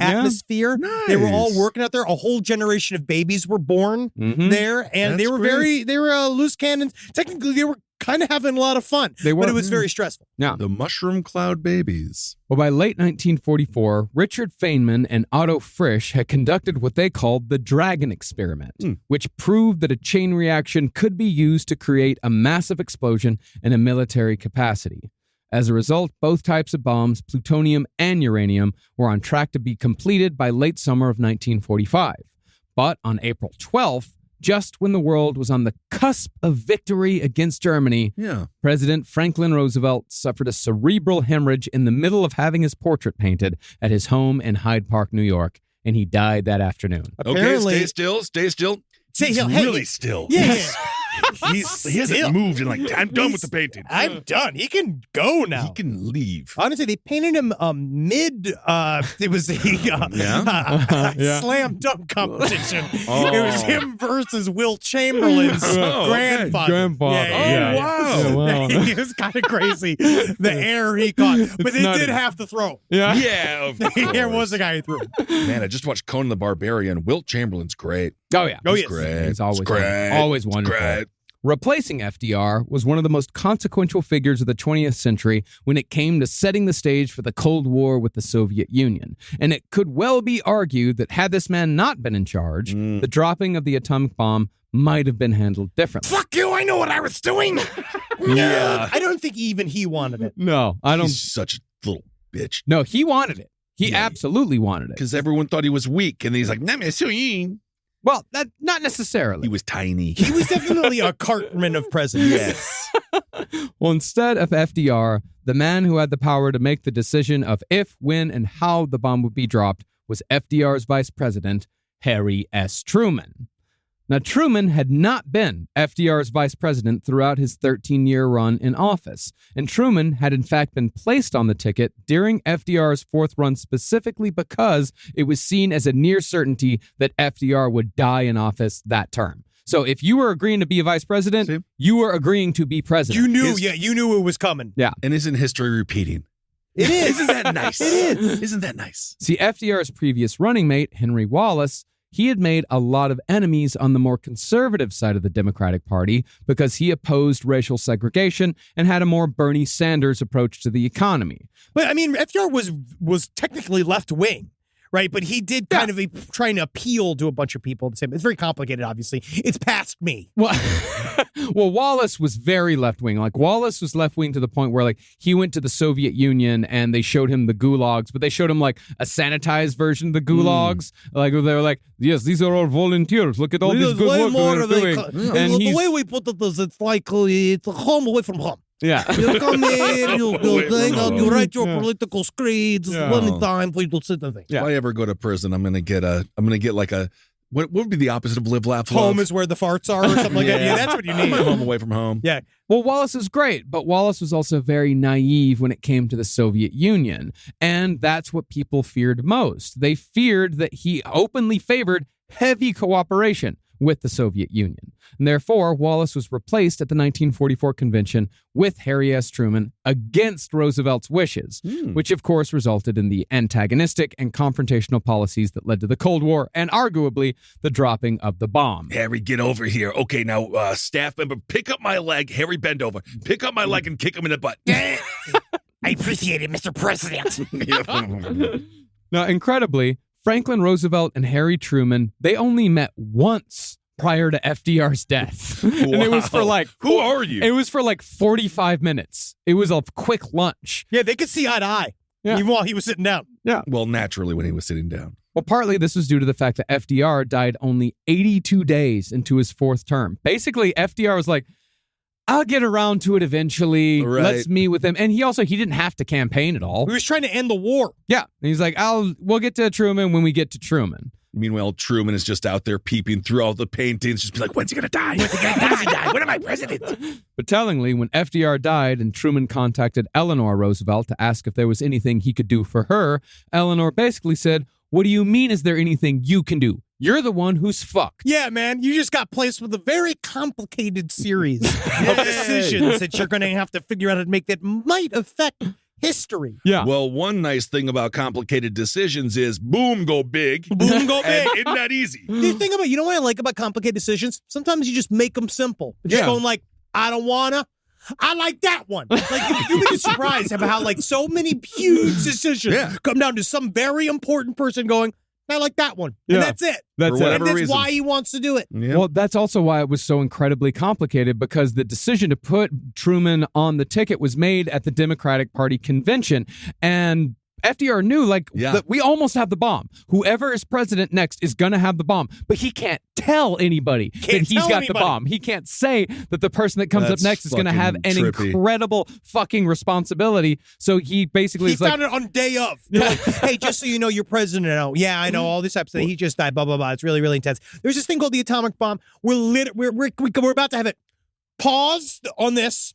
atmosphere. They were all Nice. working out there. A whole generation of babies were born Mhm. there. And they That's were great. they were loose cannons. Technically, they were kind of having a lot of fun. They were. But it was very stressful. Yeah. The mushroom cloud babies. Well, by late 1944, Richard Feynman and Otto Frisch had conducted what they called the Dragon Experiment, which proved that a chain reaction could be used to create a massive explosion in a military capacity. As a result, both types of bombs, plutonium and uranium, were on track to be completed by late summer of 1945. But on April 12th, just when the world was on the cusp of victory against Germany, Yeah. President Franklin Roosevelt suffered a cerebral hemorrhage in the middle of having his portrait painted at his home in Hyde Park, New York, and he died that afternoon. Okay, Apparently- stay still. Stay still. Stay It's still. Hey, really still. Yeah. He hasn't moved and like, I'm done with the painting. I'm done. He can go now. He can leave. Honestly, they painted him mid. It was a slam dunk competition. It was him versus Will Chamberlain's grandfather. Grandfather. Wow. He was kind of crazy. The air he caught, but they nutty. did have to throw. Yeah, of course. There was a guy who threw. Man, I just watched Conan the Barbarian. Wilt Chamberlain's great. Oh, yeah. Oh, He's yes. great. He's always great. wonderful. Always wonderful. Great. Replacing FDR was one of the most consequential figures of the 20th century when it came to setting the stage for the Cold War with the Soviet Union. And it could well be argued that had this man not been in charge, the dropping of the atomic bomb might have been handled differently. Fuck you, I know what I was doing. Yeah. I don't think even he wanted it. No, I don't. He's such a little bitch. No, he wanted it. He absolutely wanted it. Because everyone thought he was weak. And he's like, nah, man, so he Well, that not necessarily. was tiny. He was definitely a Cartman of presidents. Yes. Well, instead of FDR, the man who had the power to make the decision of if, when, and how the bomb would be dropped was FDR's vice president, Harry S. Truman. Now, Truman had not been FDR's vice president throughout his 13-year run in office, and Truman had in fact been placed on the ticket during FDR's fourth run specifically because it was seen as a near certainty that FDR would die in office that term. So if you were agreeing to be a vice president, you were agreeing to be president. You knew it was coming. Yeah. And isn't history repeating? It is. Isn't that nice? It is. Isn't that nice? See, FDR's previous running mate, Henry Wallace, he had made a lot of enemies on the more conservative side of the Democratic Party because he opposed racial segregation and had a more Bernie Sanders approach to the economy. But I mean, FDR was technically left wing, right? But he did kind of trying to appeal to a bunch of people. It's very complicated, obviously. It's past me. Well, Wallace was very left-wing. Like, Wallace was left-wing to the point where, like, he went to the Soviet Union and they showed him the gulags, but they showed him, like, a sanitized version of the gulags. Like, they were like, yes, these are all volunteers. Look at all this good work they're doing. And the way we put it is it's like it's a home away from home. Yeah. You come in, you hang out, you write your political screeds. It's one time for you to sit and think. If I ever go to prison, I'm gonna get like a what would be the opposite of live, laugh, love? Home is where the farts are or something like that. Yeah, that's what you need. Home away from home. Yeah. Well, Wallace is great, but Wallace was also very naive when it came to the Soviet Union. And that's what people feared most. They feared that he openly favored heavy cooperation with the Soviet Union. And therefore, Wallace was replaced at the 1944 convention with Harry S. Truman against Roosevelt's wishes, which of course resulted in the antagonistic and confrontational policies that led to the Cold War and arguably the dropping of the bomb. Harry, get over here. Okay, now, staff member, pick up my leg. Harry, bend over. Pick up my leg and kick him in the butt. I appreciate it, Mr. President. Now, incredibly, Franklin Roosevelt and Harry Truman, they only met once prior to FDR's death. And it was for like... Who are you? It was for like 45 minutes. It was a quick lunch. Yeah, they could see eye to eye. Yeah. Even while he was sitting down. Yeah. Well, naturally when he was sitting down. Well, partly this was due to the fact that FDR died only 82 days into his fourth term. Basically, FDR was like, I'll get around to it eventually. Right. Let's meet with him. And he didn't have to campaign at all. He was trying to end the war. Yeah. And he's like, we'll get to Truman when we get to Truman. Meanwhile, Truman is just out there peeping through all the paintings, just be like, when's he gonna die? When's he gonna die? When am I president? But tellingly, when FDR died and Truman contacted Eleanor Roosevelt to ask if there was anything he could do for her, Eleanor basically said, what do you mean is there anything you can do? You're the one who's fucked. Yeah, man, you just got placed with a very complicated series of decisions that you're going to have to figure out how to make that might affect history. Yeah. Well, one nice thing about complicated decisions is boom, go big. Boom, go big. And isn't that easy? You know what I like about complicated decisions? Sometimes you just make them simple. Just going like, I don't wanna. I like that one. Like, you'll be surprised about how like so many huge decisions come down to some very important person going, I like that one. And that's it. That's For whatever And that's reason. why he wants to do it. Yeah. Well, that's also why it was so incredibly complicated, because the decision to put Truman on the ticket was made at the Democratic Party convention. And FDR knew, that we almost have the bomb. Whoever is president next is going to have the bomb. But he can't tell anybody that he's got the bomb. He can't say that the person that comes up That's next is going to have an trippy. incredible fucking responsibility. So he basically He is like... found it on day of. They're like, hey, just so you know, you're president now. Yeah, I know all this type of thing. He just died, blah, blah, blah. It's really, really intense. There's this thing called the atomic bomb. We're about to have it pause on this.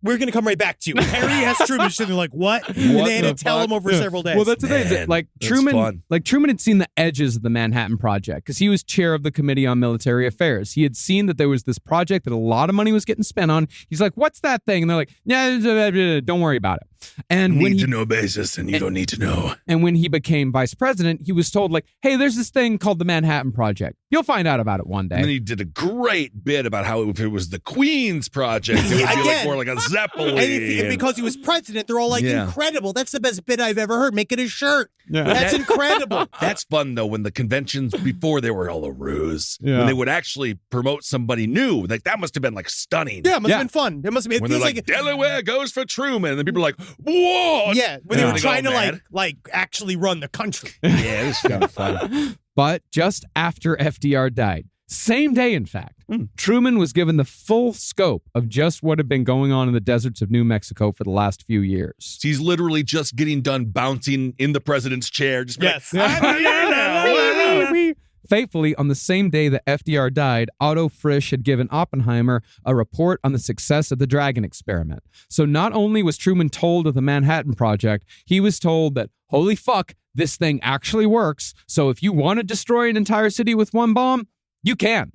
We're going to come right back to you. Harry S. Truman sitting there like, what? And they had to tell him over several days. Well, that's the thing. Is that, Man, like that's Truman, fun. Truman had seen the edges of the Manhattan Project because he was chair of the Committee on Military Affairs. He had seen that there was this project that a lot of money was getting spent on. He's like, "What's that thing?" And they're like, "Yeah, don't worry about it." And when Need he to know basis, and you don't need to know. and when he became vice president, he was told like, "Hey, there's this thing called the Manhattan Project. You'll find out about it one day." And then he did a great bit about how if it was the Queen's project, it would be like Again. more like a Zeppelin. And because he was president, they're all like, Yeah. incredible. That's the best bit I've ever heard. Make it a shirt. Yeah. That's incredible. That's fun though. When the conventions before they were all a ruse, Yeah. when they would actually promote somebody new, like that must have been like stunning. Yeah, it must Yeah. have been fun. It must have been. It When they're feels like, Delaware goes for Truman, and then people are like, "What?" yeah, when Yeah. they were They trying go to mad. like actually run the country. Yeah, this is kind of fun. But just after FDR died, same day, in fact, Truman was given the full scope of just what had been going on in the deserts of New Mexico for the last few years. He's literally just getting done bouncing in the president's chair. Just be Yes. like, "I'm here now." Faithfully, on the same day that FDR died, Otto Frisch had given Oppenheimer a report on the success of the Dragon experiment. So not only was Truman told of the Manhattan Project, he was told that, holy fuck, this thing actually works. So if you want to destroy an entire city with one bomb, you can.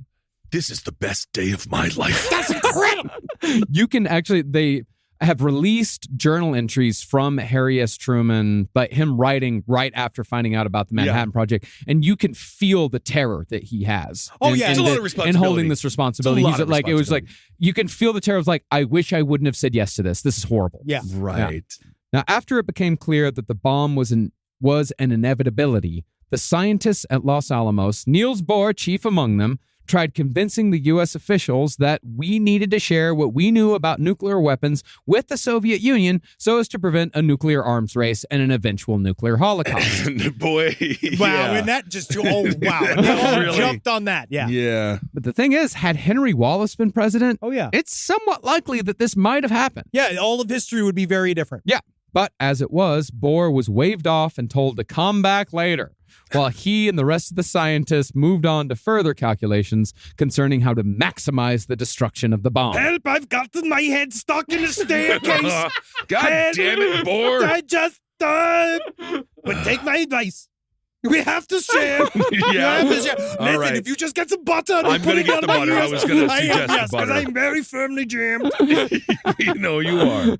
This is the best day of my life. That's incredible. You can actually, they have released journal entries from Harry S. Truman, but him writing right after finding out about the Manhattan Project, and you can feel the terror that he has. Oh, yeah. It's a lot of and responsibility. holding this responsibility. It's a lot He's of like, it was like, responsibility. you can feel the terror of like, I wish I wouldn't have said yes to this. This is horrible. Yeah. Right. Now, after it became clear that the bomb was an inevitability, the scientists at Los Alamos, Niels Bohr chief among them, tried convincing the U.S. officials that we needed to share what we knew about nuclear weapons with the Soviet Union so as to prevent a nuclear arms race and an eventual nuclear holocaust. Boy. Wow, yeah. and that just wow, they all Really? jumped on that. Yeah. Yeah. But the thing is, had Henry Wallace been president, Oh yeah. it's somewhat likely that this might have happened. Yeah, all of history would be very different. Yeah. But as it was, Bohr was waved off and told to come back later, while he and the rest of the scientists moved on to further calculations concerning how to maximize the destruction of the bomb. Help! I've gotten my head stuck in a staircase. God damn it, Bohr. I just but take my advice. We have to share. We have to share. All Listen, right. if you just get some butter, I'm going to get the butter. I was going to suggest the butter. I'm very firmly jammed. You know you are.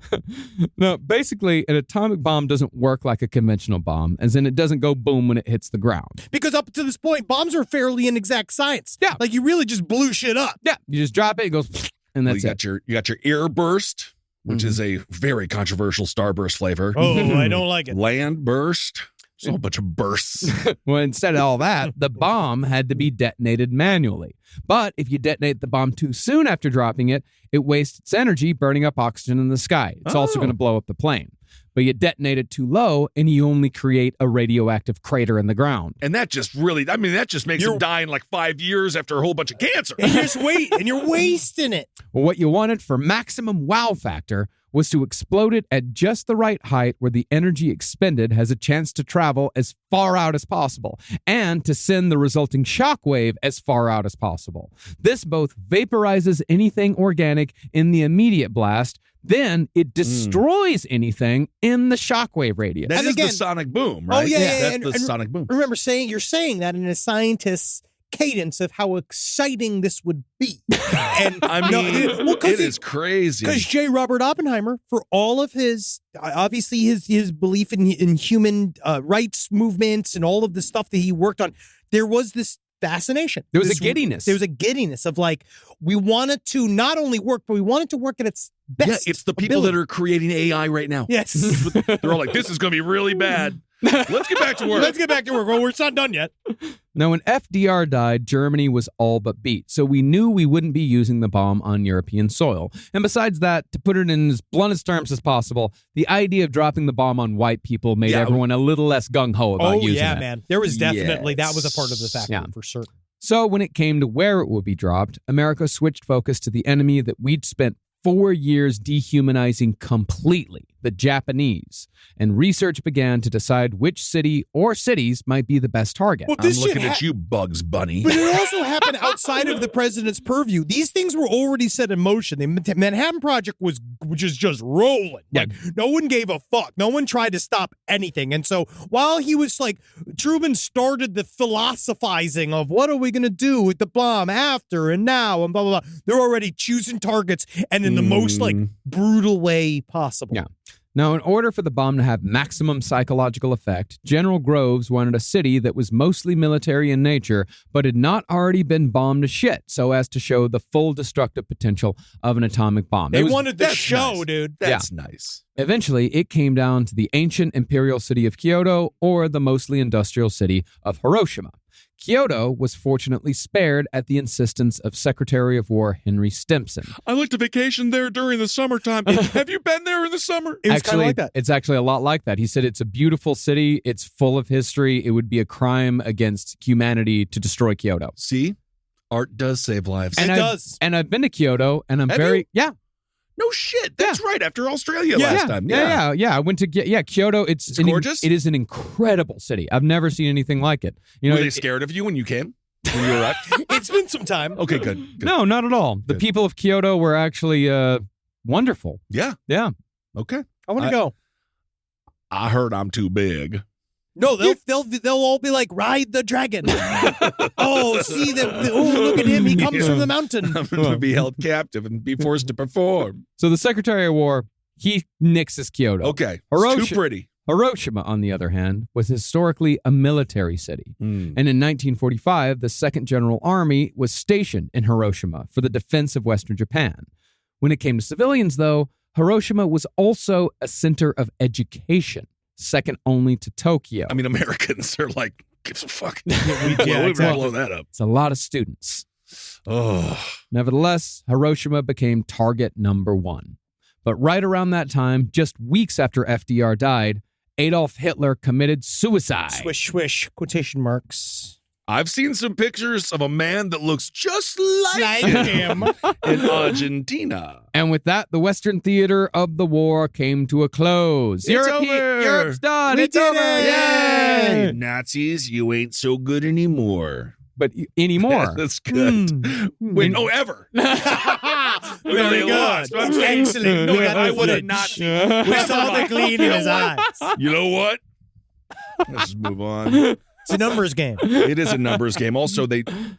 No, basically, an atomic bomb doesn't work like a conventional bomb, as in it doesn't go boom when it hits the ground. Because up to this point, bombs are fairly inexact science. Yeah. Like you really just blew shit up. Yeah, you just drop it goes, and Well, that's you it. got your air burst, which is a very controversial starburst flavor. Oh, I don't like it. Land burst. It's a whole bunch of bursts. Well, instead of all that, the bomb had to be detonated manually. But if you detonate the bomb too soon after dropping it, it wastes its energy burning up oxygen in the sky. It's also going to blow up the plane. But you detonate it too low, and you only create a radioactive crater in the ground. And that just really, that just makes them die in like 5 years after a whole bunch of cancer. And you're wasting it. Well, what you wanted for maximum wow factor was to explode it at just the right height where the energy expended has a chance to travel as far out as possible and to send the resulting shockwave as far out as possible. This both vaporizes anything organic in the immediate blast, then it destroys anything in the shockwave radius. That And is again- the sonic boom, right? Oh, yeah. That's the sonic boom. Remember you're saying that in a scientist's cadence of how exciting this would be. And I mean, it is crazy. Because J. Robert Oppenheimer, for all of his, obviously his belief in human rights movements and all of the stuff that he worked on, there was this fascination. There was This- a giddiness. There was a giddiness of like, we wanted to not only work, but we wanted to work at its best. Yeah, it's the people that are creating AI right now. Yes. They're all like, this is going to be really bad. Let's get back to work. Let's get back to work. Well, we're not done yet. Now, when FDR died, Germany was all but beat, so we knew we wouldn't be using the bomb on European soil. And besides that, to put it in as blunt terms as possible, the idea of dropping the bomb on white people made everyone a little less gung-ho about using it. Man. There was definitely, that was a part of the factor Yeah. for certain. So when it came to where it would be dropped, America switched focus to the enemy that we'd spent 4 years dehumanizing completely, the Japanese, and research began to decide which city or cities might be the best target. Well, I'm this shit looking at you, Bugs Bunny. But it also happened outside of the president's purview. These things were already set in motion. The Manhattan Project was just rolling. Like, no one gave a fuck. No one tried to stop anything. And so while he was like, Truman started the philosophizing of what are we going to do with the bomb after and now and blah, blah, blah. They're already choosing targets and in the most like brutal way possible. Yeah. Now, in order for the bomb to have maximum psychological effect, General Groves wanted a city that was mostly military in nature, but had not already been bombed to shit, so as to show the full destructive potential of an atomic bomb. They wanted the show, nice. dude. That's nice. Eventually, it came down to the ancient imperial city of Kyoto or the mostly industrial city of Hiroshima. Kyoto was fortunately spared at the insistence of Secretary of War Henry Stimson. I like to vacation there during the summertime. Have you been there in the summer? It was kind of like that. It's actually a lot like that. He said it's a beautiful city. It's full of history. It would be a crime against humanity to destroy Kyoto. See? Art does save lives. It does. And I've been to Kyoto, and I'm Have very... you? Yeah. No shit. That's right. After Australia last time. Yeah. I went to Kyoto. It's gorgeous. It is an incredible city. I've never seen anything like it. You know, Were they scared of you when you came? When you arrived? It's been some time. Okay, good. No, not at all. The Good. people of Kyoto were actually wonderful. Yeah. Yeah. Okay. I want to go. I heard I'm too big. No, they'll all be like, ride the dragon. Oh, see look at him. He comes from the mountain. I'm going to be held captive and be forced to perform. So the Secretary of War, he nixes Kyoto. Okay. Hiroshima. It's too pretty. Hiroshima, on the other hand, was historically a military city. And in 1945, the Second General Army was stationed in Hiroshima for the defense of Western Japan. When it came to civilians, though, Hiroshima was also a center of education, second only to Tokyo. I mean, Americans are like, gives a fuck. Yeah, exactly. Blow that up. It's a lot of students. Oh. Nevertheless, Hiroshima became target number one. But right around that time, just weeks after FDR died, Adolf Hitler committed suicide. Swish, swish, quotation marks. I've seen some pictures of a man that looks just like him. in Argentina. And with that, the Western theater of the war came to a close. It's over. Europe's done. We It's did over. it. Yay! Hey, Nazis, you ain't so good anymore. But anymore. That's good. Wait, no, ever. Very good. Lost. That's excellent. No, I would have good. not. We saw the gleam in his eyes. You know what? Let's just move on. It's a numbers game. It is a numbers game. Also,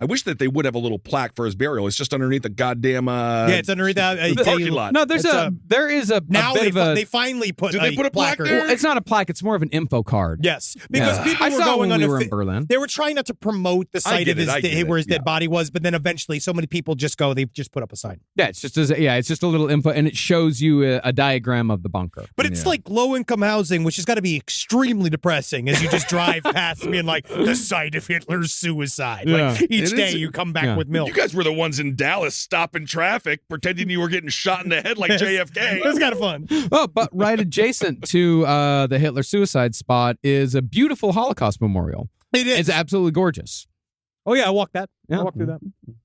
I wish that they would have a little plaque for his burial. It's just underneath the goddamn Yeah, it's underneath that. the parking lot. No, It's there is a Now bit they finally put. Did they put a plaque there? Well, it's not a plaque. It's more of an info card. Yes, because Yeah. people I were saw going when on we a were in Berlin. They were trying not to promote the site get of it, where his dead body was, but then eventually, so many people just go. They just put up a sign. Yeah, it's just a little info, and it shows you a diagram of the bunker. But it's like low income housing, which has got to be extremely depressing as you just drive past me and like the site of Hitler's suicide. Yeah. Like each It day is- you come back with milk. You guys were the ones in Dallas stopping traffic, pretending you were getting shot in the head like It JFK. was kind of fun. Oh, but right adjacent to the Hitler suicide spot is a beautiful Holocaust memorial. It is. It's absolutely gorgeous. Oh yeah, I walked that. Yeah. I walked through that.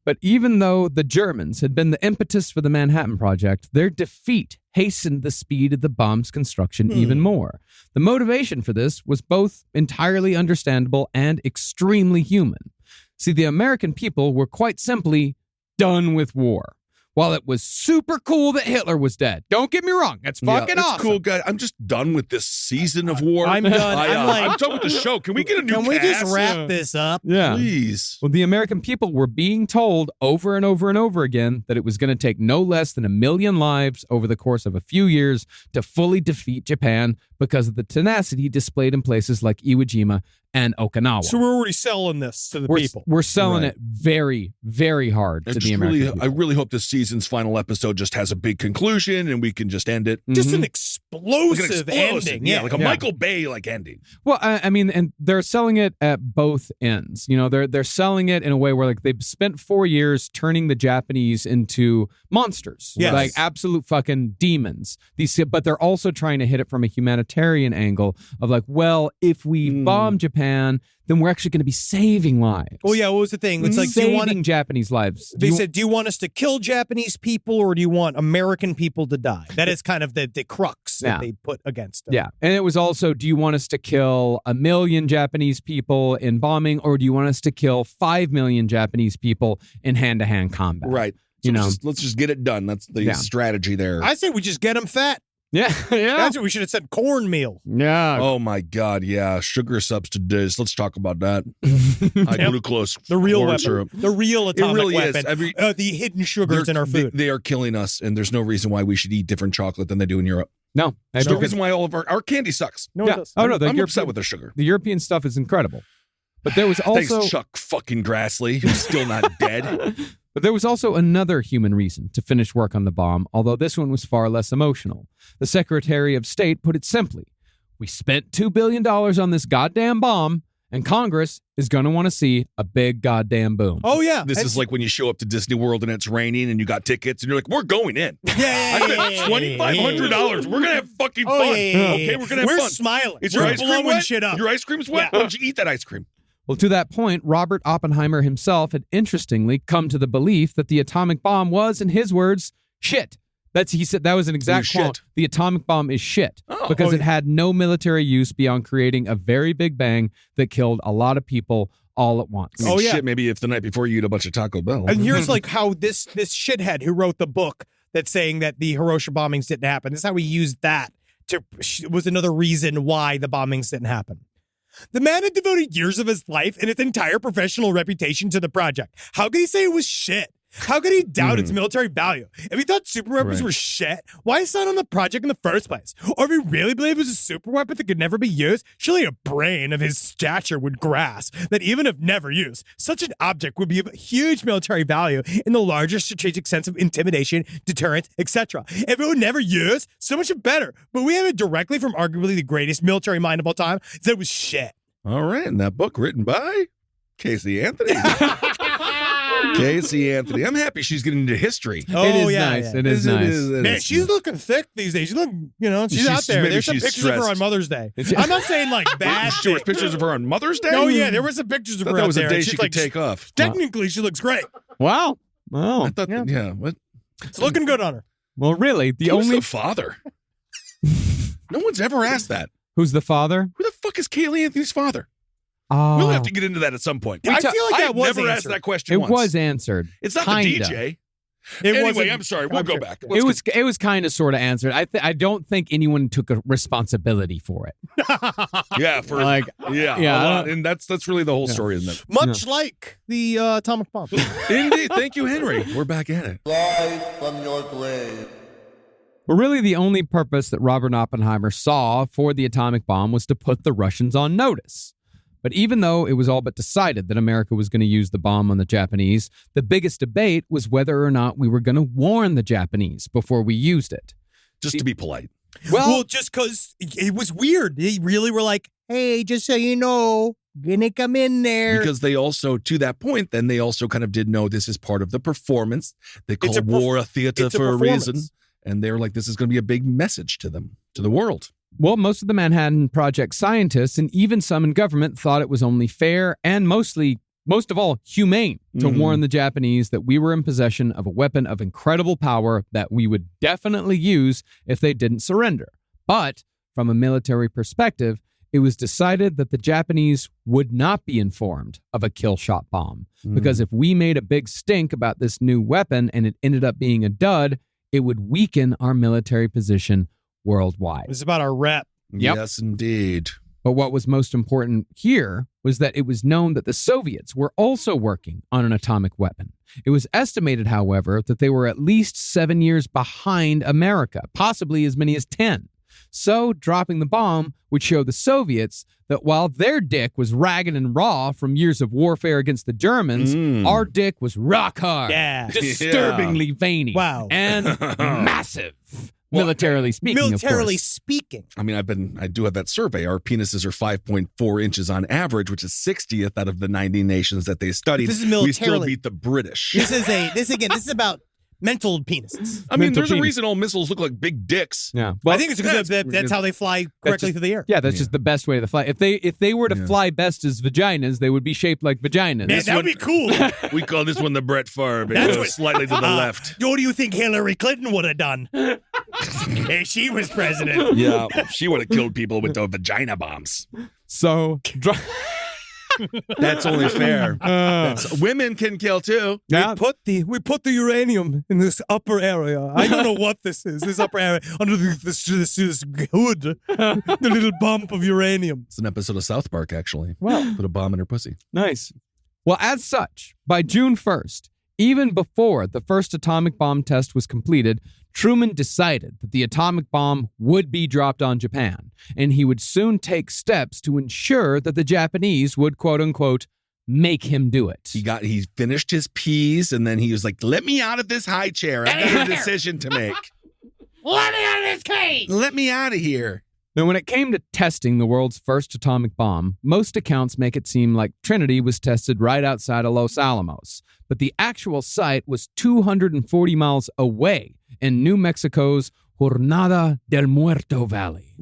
But even though the Germans had been the impetus for the Manhattan Project, their defeat hastened the speed of the bomb's construction even more. The motivation for this was both entirely understandable and extremely human. See, the American people were quite simply done with war. While it was super cool that Hitler was dead. Don't get me wrong. That's fucking it's awesome. cool, guy. I'm just done with this season of war. I'm done. I'm done with the show. Can we get a new Can we cast? just wrap this up? Yeah. Please. Well, the American people were being told over and over and over again that it was going to take no less than 1 million lives over the course of a few years to fully defeat Japan because of the tenacity displayed in places like Iwo Jima and Okinawa. So we're already selling this to the people. We're selling Right. it very, very hard to the American people. I really hope this season's final episode just has a big conclusion and we can just end it. Just Mhm. an explosive ending. Yeah, like a Yeah. Michael Bay like ending. Well, I mean, and they're selling it at both ends. You know, they're selling it in a way where like they've spent 4 years turning the Japanese into monsters, Yes. like absolute fucking demons. But they're also trying to hit it from a humanitarian angle of like, well, if we bomb Japan, then we're actually going to be saving lives. Oh yeah, what was the thing? It's like, do you saving want? Japanese lives. They said, do you want us to kill Japanese people or do you want American people to die? That is kind of the crux that they put against them. Yeah. And it was also, do you want us to kill 1 million Japanese people in bombing, or do you want us to kill 5 million Japanese people in hand-to-hand combat? Right. So let's just get it done. That's the strategy there. I say we just get them fat. Yeah. Yeah. That's what we should have said, cornmeal. Yeah. Oh my God, yeah. Sugar substitutes. Let's talk about that. High glucose. The real corn weapon. syrup. The real atomic really weapon. is. The hidden sugars in our food. They are killing us, and there's no reason why we should eat different chocolate than they do in Europe. No. There's no reason why all of our candy sucks. No, it does. Oh, no. I'm upset with the sugar. The European stuff is incredible. But there was also... Thanks, Chuck fucking Grassley, who's still not dead. But there was also another human reason to finish work on the bomb, although this one was far less emotional. The Secretary of State put it simply: we spent $2 billion on this goddamn bomb, and Congress is going to want to see a big goddamn boom. Oh, yeah. This is like when you show up to Disney World and it's raining and you got tickets and you're like, we're going in. Yeah. I spent $2,500. We're going to have fucking fun. Okay, we're going to have We're fun. smiling. Is your We're ice cream blowing wet? shit up. Your ice cream's wet? Yeah. Why don't you eat that ice cream? Well, to that point, Robert Oppenheimer himself had interestingly come to the belief that the atomic bomb was, in his words, shit. He said that was an exact quote. The atomic bomb is shit because it had no military use beyond creating a very big bang that killed a lot of people all at once. I mean, shit, maybe if the night before you eat a bunch of Taco Bell. And here's like how this shithead who wrote the book that's saying that the Hiroshima bombings didn't happen. This is how he used that was another reason why the bombings didn't happen. The man had devoted years of his life and his entire professional reputation to the project. How could he say it was shit? How could he doubt its military value? If he thought super weapons were shit, why sign on the project in the first place? Or if he really believed it was a super weapon that could never be used, surely a brain of his stature would grasp that even if never used, such an object would be of huge military value in the larger strategic sense of intimidation, deterrence, etc. If it were never used, so much better. But we have it directly from arguably the greatest military mind of all time, that it was shit. All right, and that book written by Casey Anthony. Casey Anthony. I'm happy she's getting into history. Oh, it is yeah, nice. yeah. It is nice. Man, she's looking thick these days. She's looking, she's out there. maybe There's some she's pictures of her stressed. on Mother's Day. I'm not saying like bad. There was pictures of her on Mother's Day? Oh, yeah, there were some pictures of her that out was there. a day She's she could take off. Technically, she looks great. Wow. Wow. I thought, what? It's looking good on her. Well, really, the Who's only... the father? No one's ever asked that. Who's the father? Who the fuck is Kaylee Anthony's father? We'll have to get into that at some point. I feel like that I've was never asked answered. that question It once. was answered. It's not Kinda. the DJ. It wasn't- Anyway, I'm sorry. We'll go back. It was kind of sort of answered. I don't think anyone took a responsibility for it. Yeah, for Like, yeah, yeah, a lot. And that's really the whole story, isn't it? Much like the atomic bomb. Indeed. Thank you, Henry. We're back at it. Rise from your grave. But really, the only purpose that Robert Oppenheimer saw for the atomic bomb was to put the Russians on notice. But even though it was all but decided that America was going to use the bomb on the Japanese, the biggest debate was whether or not we were going to warn the Japanese before we used it. Just to be polite. Well, just because it was weird. They really were like, hey, just so you know, gonna come in there. Because they also, to that point, then they also kind of did know this is part of the performance. They call It's a war a theater it's a for a performance. reason. And they were like, this is going to be a big message to them, to the world. Well, most of the Manhattan Project scientists and even some in government thought it was only fair and most of all, humane to warn the Japanese that we were in possession of a weapon of incredible power that we would definitely use if they didn't surrender. But from a military perspective, it was decided that the Japanese would not be informed of a kill shot bomb. Because if we made a big stink about this new weapon and it ended up being a dud, it would weaken our military position worldwide. It's about our rep. Yep. Yes, indeed. But what was most important here was that it was known that the Soviets were also working on an atomic weapon. It was estimated, however, that they were at least 7 years behind America, possibly as many as 10. So dropping the bomb would show the Soviets that while their dick was ragged and raw from years of warfare against the Germans, our dick was rock hard, Yeah. disturbingly veiny, Wow. and massive. Militarily speaking, Militarily of course. speaking. I mean, I do have that survey. Our penises are 5.4 inches on average, which is 60th out of the 90 nations that they studied. This is We still militarily. beat the British. This is about mental penises. I mean, Mental there's a penis. reason all missiles look like big dicks. Yeah. I think it's because that's how they fly correctly through the air. Yeah, that's just the best way to fly. If they were to fly best as vaginas, they would be shaped like vaginas. Man, that would be cool. We call this one the Brett Favre. It That's goes what- slightly to the left. What do you think Hillary Clinton would have done? If she was president. Yeah, she would have killed people with the vagina bombs. So, That's only fair. Women can kill too. yeah, We put the uranium in this upper area. I don't know what this is. This upper area under this hood, the little bump of uranium. It's an episode of South Park, actually. Well. Put a bomb in her pussy. nice. Well, as such, by June 1st, even before the first atomic bomb test was completed, Truman decided that the atomic bomb would be dropped on Japan, and he would soon take steps to ensure that the Japanese would, quote unquote, make him do it. He finished his peas, and then he was like, "Let me out of this high chair. I've got a decision to make. Let me out of this cage! Let me out of here." Now, when it came to testing the world's first atomic bomb, most accounts make it seem like Trinity was tested right outside of Los Alamos, but the actual site was 240 miles away in New Mexico's Jornada del Muerto Valley.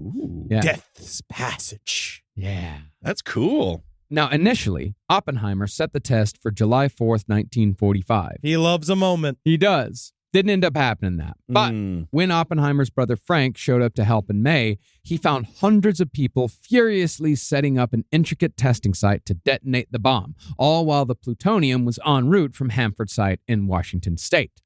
Yeah. Death's Passage. Yeah. That's cool. Now, initially, Oppenheimer set the test for July 4th, 1945. He loves a moment. He does. Didn't end up happening that. But when Oppenheimer's brother Frank showed up to help in May, he found hundreds of people furiously setting up an intricate testing site to detonate the bomb, all while the plutonium was en route from Hanford site in Washington state.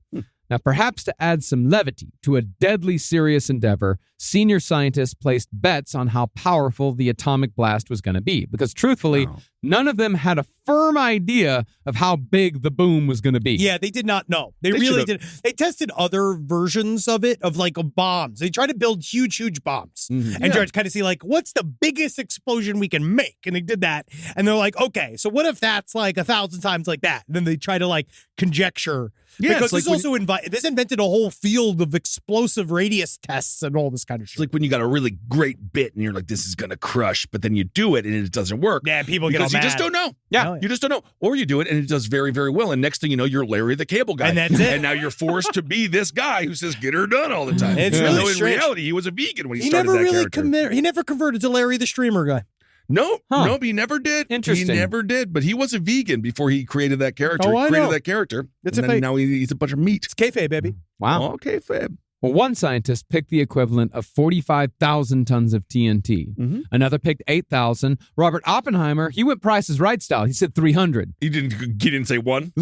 Now, perhaps to add some levity to a deadly serious endeavor, senior scientists placed bets on how powerful the atomic blast was going to be, because truthfully, none of them had a firm idea of how big the boom was going to be. Yeah, they did not know. They really did. They tested other versions of it, of like bombs. They tried to build huge bombs and tried to kind of see like, what's the biggest explosion we can make? And they did that. And they're like, okay, so what if that's like 1,000 times like that? And then they try to like conjecture. Yeah, because it's this like also this invented a whole field of explosive radius tests and all this kind of shit. It's like when you got a really great bit and you're like, this is going to crush, but then you do it and it doesn't work. Yeah, people get all because you mad. just don't know. Yeah. You just don't know. Or you do it and it does very, very well. And next thing you know, you're Larry the Cable Guy. And that's it. And now you're forced to be this guy who says, get her done all the time. It's Even really though in strange. reality, he was a vegan when he He started never that really character. he never converted to Larry the Streamer guy. Nope. Huh. Nope, he never did. Interesting. He never did. But he was a vegan before he created that character. Oh, I he created know. that character. It's and a then fake- now he eats a bunch of meat. It's kayfabe, baby. Wow. Okay, fab. Well, one scientist picked the equivalent of 45,000 tons of TNT. Another picked 8,000. Robert Oppenheimer, he went Price is Right style. He said 300. He didn't say one.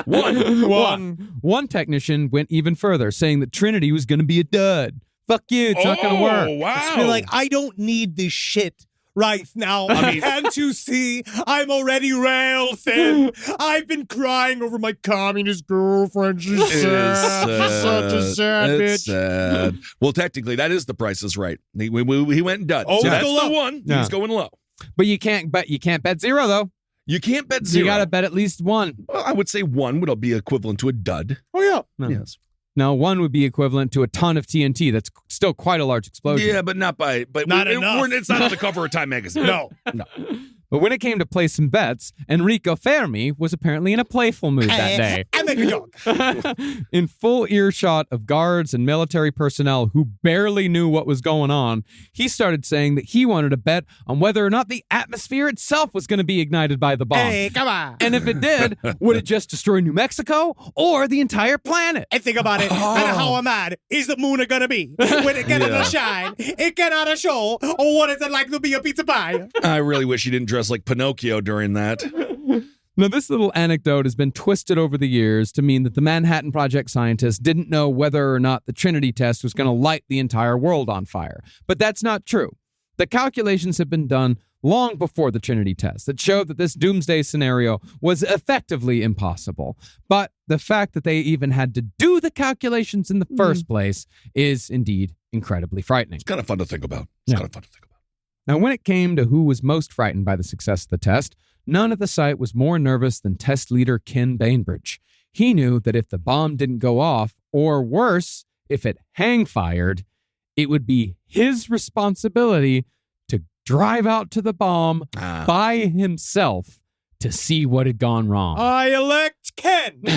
One technician went even further, saying that Trinity was going to be a dud. Fuck you, it's not going to work. Wow. Be like, I don't need this shit right now. Can't you see? I'm already rail thin. I've been crying over my communist girlfriend. She's sad. She's such a sad It's bitch. sad. Well, technically, that is the Price is Right. He went dud. Oh, so let's that's go the low. one. Yeah. He's going low. But you can't bet zero, though. You can't bet zero. You got to bet at least one. Well, I would say one would be equivalent to a dud. Oh, yeah. No. Yes. Now, one would be equivalent to a ton of TNT. That's still quite a large explosion. Yeah, but not by. But Not enough. It's not on the cover of Time magazine. No. But when it came to placing bets, Enrico Fermi was apparently in a playful mood that day. I make a joke. In full earshot of guards and military personnel who barely knew what was going on, he started saying that he wanted to bet on whether or not the atmosphere itself was going to be ignited by the bomb. Hey, come on. And if it did, would it just destroy New Mexico or the entire planet? And think about it. And how mad is the moon going to be when it cannot shine? It cannot show. Or what is it like to be a pizza pie? I really wish he didn't dress like Pinocchio during that. Now, this little anecdote has been twisted over the years to mean that the Manhattan Project scientists didn't know whether or not the Trinity test was going to light the entire world on fire. But that's not true. The calculations have been done long before the Trinity test that showed that this doomsday scenario was effectively impossible. But the fact that they even had to do the calculations in the first place is indeed incredibly frightening. It's kind of fun to think about. Now, when it came to who was most frightened by the success of the test, none at the site was more nervous than test leader Ken Bainbridge. He knew that if the bomb didn't go off, or worse, if it hang-fired, it would be his responsibility to drive out to the bomb by himself to see what had gone wrong. I elect Ken. All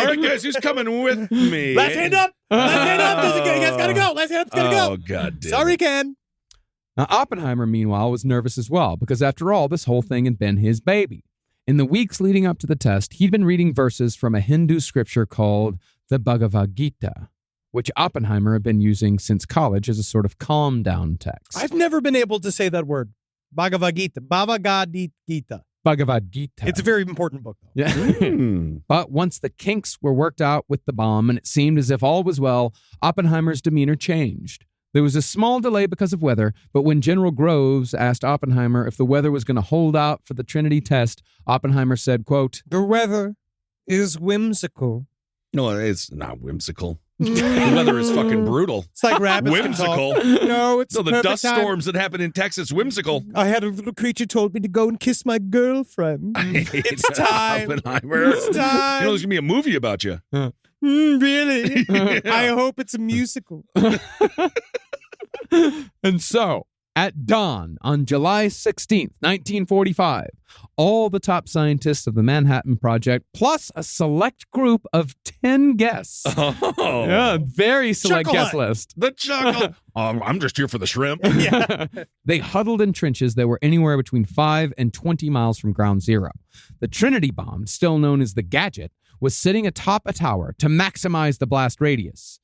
right, guys, who's coming with me? Last hand up. Last hand up. You guys gotta go. Last hand up's gotta go. Oh, God damn. Sorry, Ken. Now, Oppenheimer, meanwhile, was nervous as well, because after all, this whole thing had been his baby. In the weeks leading up to the test, he'd been reading verses from a Hindu scripture called the Bhagavad Gita, which Oppenheimer had been using since college as a sort of calm-down text. I've never been able to say that word. Bhagavad Gita. Bhagavad Gita. Bhagavad Gita. It's a very important book, though. Yeah. But once the kinks were worked out with the bomb and it seemed as if all was well, Oppenheimer's demeanor changed. There was a small delay because of weather, but when General Groves asked Oppenheimer if the weather was going to hold out for the Trinity test, Oppenheimer said, quote, The weather is whimsical. No, it's not whimsical. The weather is fucking brutal. It's like rabbits can Whimsical. talk. No, it's No, the perfect dust time. storms that happen in Texas, whimsical. I had a little creature told me to go and kiss my girlfriend. It's time. Oppenheimer. It's time. You know, there's going to be a movie about you. Really? Yeah. I hope it's a musical. And so, at dawn on July 16th, 1945, all the top scientists of the Manhattan Project, plus a select group of 10 guests. Oh. Yeah, very select Chuckle guest Hut. list. The chuckle. I'm just here for the shrimp. Yeah. They huddled in trenches that were anywhere between 5 and 20 miles from ground zero. The Trinity bomb, still known as the Gadget, was sitting atop a tower to maximize the blast radius.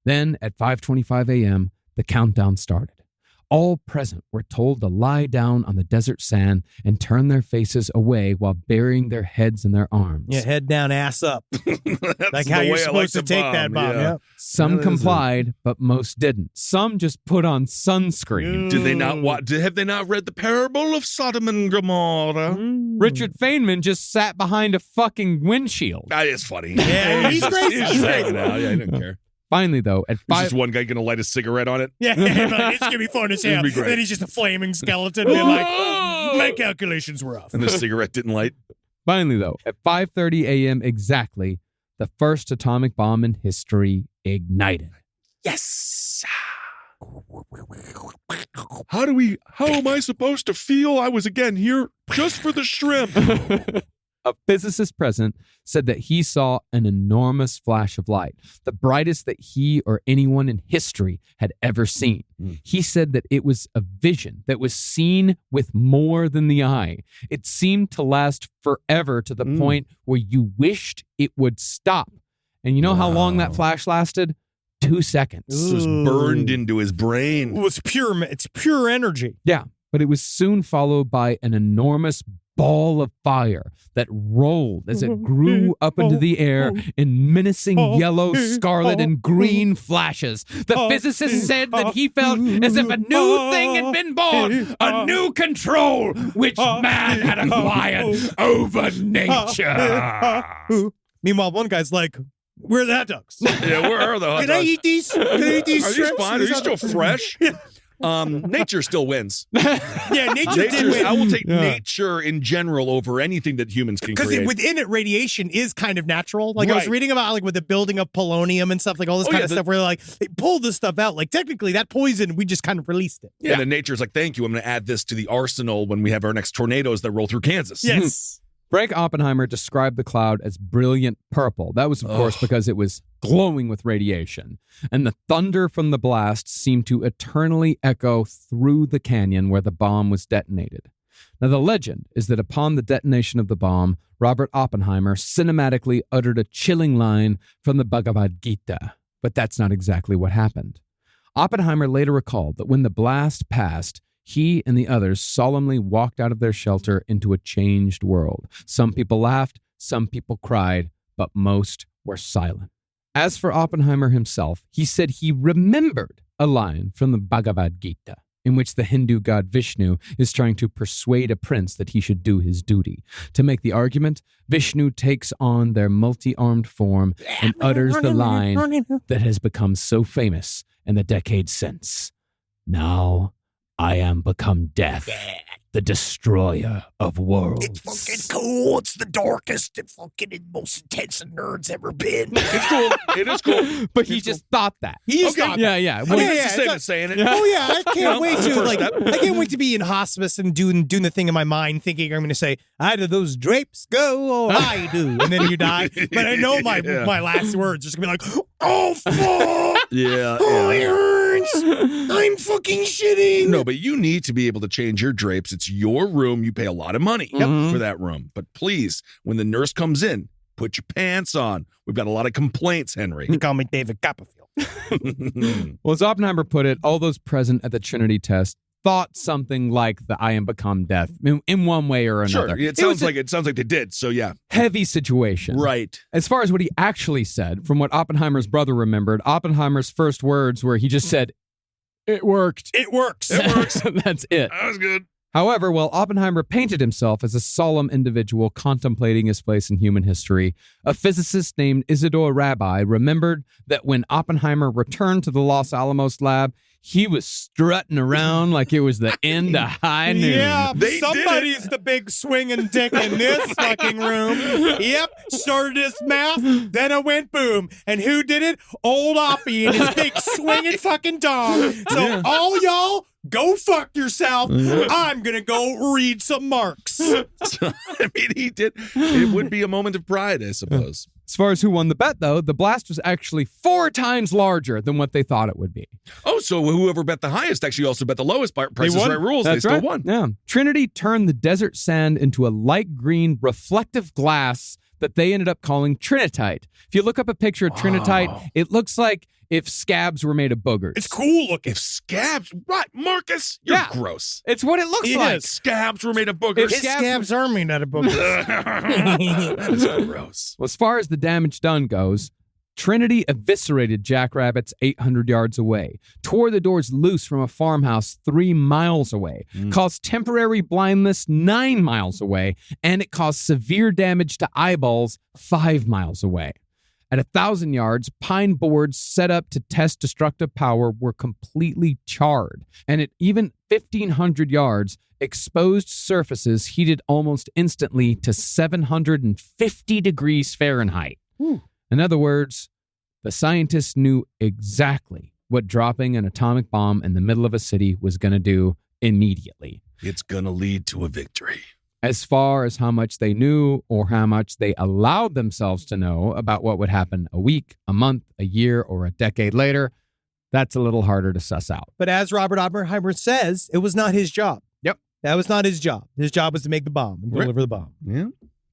Then, at 5:25 a.m., the countdown started. All present were told to lie down on the desert sand and turn their faces away while burying their heads in their arms. Yeah, head down, ass up. That's Like how the you're way I like supposed to the take that bomb. Yeah. Some That is complied, but most didn't. Some just put on sunscreen. Did they not have they not read the parable of Sodom and Gomorrah? Richard Feynman just sat behind a fucking windshield. That is funny. Yeah, he's crazy. He's just hanging out. Yeah, I don't care. Finally, though, at There's 5... just one guy going to light a cigarette on it. Yeah, it's going to be fun as hell. It'd be great. Then he's just a flaming skeleton being like, my calculations were off. And the cigarette didn't light. Finally, though, at 5:30 a.m. exactly, the first atomic bomb in history ignited. Yes. How am I supposed to feel? I was again here just for the shrimp. A physicist present said that he saw an enormous flash of light, the brightest that he or anyone in history had ever seen. He said that it was a vision that was seen with more than the eye. It seemed to last forever to the point where you wished it would stop. And you know how long that flash lasted? 2 seconds. This was burned into his brain. It's pure energy. Yeah, but it was soon followed by an enormous ball of fire that rolled as it grew up into the air in menacing yellow, scarlet, and green flashes. The physicist said that he felt as if a new thing had been born, a new control which man had acquired over nature. Meanwhile, one guy's like, where are the hot dogs? Yeah, where are the hot Can I dogs? eat these? Can I eat these Are these shrimps? fine? Are these still fresh? Nature still wins. Yeah, nature did win. I will take nature in general over anything that humans can Because create. within it, radiation is kind of natural. Like I was Right. reading about like with the building of polonium and stuff, like all this kind of stuff where like they pulled this stuff out. Like technically that poison, we just kind of released it. Yeah, and nature's like, thank you. I'm going to add this to the arsenal when we have our next tornadoes that roll through Kansas. Yes. Frank Oppenheimer described the cloud as brilliant purple. That was, of course, because it was glowing with radiation. And the thunder from the blast seemed to eternally echo through the canyon where the bomb was detonated. Now, the legend is that upon the detonation of the bomb, Robert Oppenheimer cinematically uttered a chilling line from the Bhagavad Gita. But that's not exactly what happened. Oppenheimer later recalled that when the blast passed, he and the others solemnly walked out of their shelter into a changed world. Some people laughed, some people cried, but most were silent. As for Oppenheimer himself, he said he remembered a line from the Bhagavad Gita, in which the Hindu god Vishnu is trying to persuade a prince that he should do his duty. To make the argument, Vishnu takes on their multi-armed form and utters the line that has become so famous in the decades since. Now I am become death, the destroyer of worlds. It's fucking cool. It's the darkest and fucking most intense a nerd's ever been. It's cool. It is cool. But he just thought that. He just thought Yeah, yeah. I Well, mean, yeah, it's the same yeah, as saying it. Oh yeah, I can't wait to first step. I can't wait to be in hospice and doing the thing in my mind, thinking I'm going to say, "How do those drapes go? Oh, I do," and then you die. But I know my last words are just gonna be like, "Oh fuck, Yeah. oh it hurts, I'm fucking shitting." No, but you need to be able to change your drapes. It's your room. You pay a lot of money for that room. But please, when the nurse comes in, put your pants on. We've got a lot of complaints, Henry. You call me David Copperfield. Well, as Oppenheimer put it, all those present at the Trinity test thought something like the I am become death in one way or another. Sure. It sounds like they did. So yeah. Heavy situation. Right. As far as what he actually said, from what Oppenheimer's brother remembered, Oppenheimer's first words were he just said, "It worked." It works. It works. That's it. That was good. However, while Oppenheimer painted himself as a solemn individual contemplating his place in human history, a physicist named Isidore Rabi remembered that when Oppenheimer returned to the Los Alamos lab, he was strutting around like it was the end of high noon. Yeah, They did somebody's the big swinging dick in this fucking room. Yep, started his mouth, then it went boom. And who did it? Old Oppie and his big swinging fucking dong. So all y'all, go fuck yourself. I'm gonna go read some Marx. I mean, he did. It would be a moment of pride, I suppose. As far as who won the bet, though, the blast was actually 4 times larger than what they thought it would be. Oh, so whoever bet the highest actually also bet the lowest by Price is won. Right rules. That's they still right. won. Yeah. Trinity turned the desert sand into a light green reflective glass that they ended up calling Trinitite. If you look up a picture of Trinitite, it looks like if scabs were made of boogers. It's cool looking. If scabs, what, Marcus? You're Yeah. gross. It's what it looks It like. is. Scabs were made of boogers. His scabs are made out of books. That is gross. Well, as far as the damage done goes, Trinity eviscerated jackrabbits 800 yards away, tore the doors loose from a farmhouse 3 miles away, caused temporary blindness 9 miles away, and it caused severe damage to eyeballs 5 miles away. At 1,000 yards, pine boards set up to test destructive power were completely charred. And at even 1,500 yards, exposed surfaces heated almost instantly to 750 degrees Fahrenheit. In other words, the scientists knew exactly what dropping an atomic bomb in the middle of a city was going to do immediately. It's going to lead to a victory. As far as how much they knew or how much they allowed themselves to know about what would happen a week, a month, a year, or a decade later, that's a little harder to suss out. But as Robert Oppenheimer says, it was not his job. Yep. That was not his job. His job was to make the bomb and deliver the bomb. Yeah.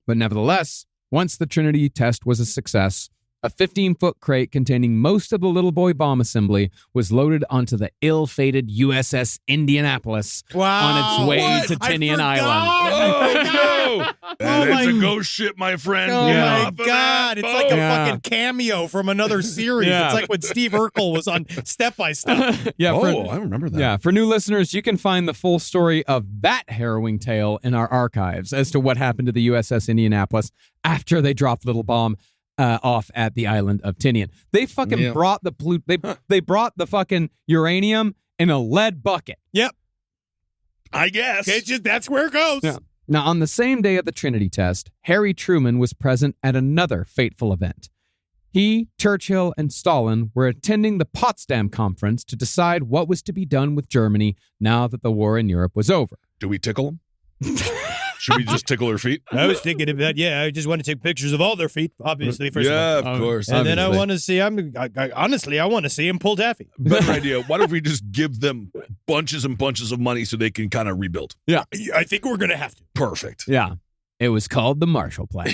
But nevertheless, once the Trinity test was a success, a 15-foot crate containing most of the little boy bomb assembly was loaded onto the ill-fated USS Indianapolis on its way to Tinian Island. Oh, no. That my- is a ghost ship, my friend. Oh Get my off of that God. It's like a boat. fucking cameo from another series. Yeah. It's like when Steve Urkel was on Step by Step. Yeah, I remember that. Yeah, for new listeners, you can find the full story of that harrowing tale in our archives as to what happened to the USS Indianapolis after they dropped little bomb off at the island of Tinian. They fucking brought the they brought the fucking uranium in a lead bucket. Yep. I guess. It's just, that's where it goes. Yeah. Now, on the same day of the Trinity test, Harry Truman was present at another fateful event. He, Churchill, and Stalin were attending the Potsdam Conference to decide what was to be done with Germany now that the war in Europe was over. Do we tickle them? Should we just tickle her feet? I was thinking about, I just want to take pictures of all their feet, obviously, first Yeah, of all. of course. And then I obviously. want to see, honestly, I want to see him pull taffy. Better idea. Why don't we just give them bunches and bunches of money so they can kind of rebuild? I think we're going to have to. Perfect. Yeah. It was called the Marshall Plan.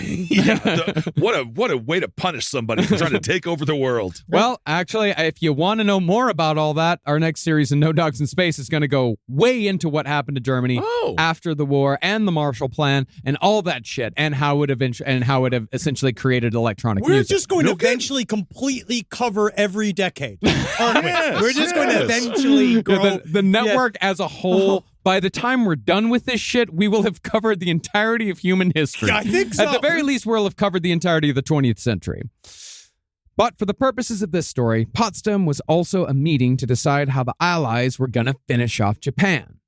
What a way to punish somebody for trying to take over the world. Well, actually, if you want to know more about all that, our next series in No Dogs in Space is going to go way into what happened to Germany after the war and the Marshall Plan and all that shit and how it essentially created electronic We're music. just going to eventually completely cover every decade, aren't we? We're just going to eventually grow. The network as a whole. By the time we're done with this shit, we will have covered the entirety of human history. I think so. At the very least, we'll have covered the entirety of the 20th century. But for the purposes of this story, Potsdam was also a meeting to decide how the Allies were going to finish off Japan.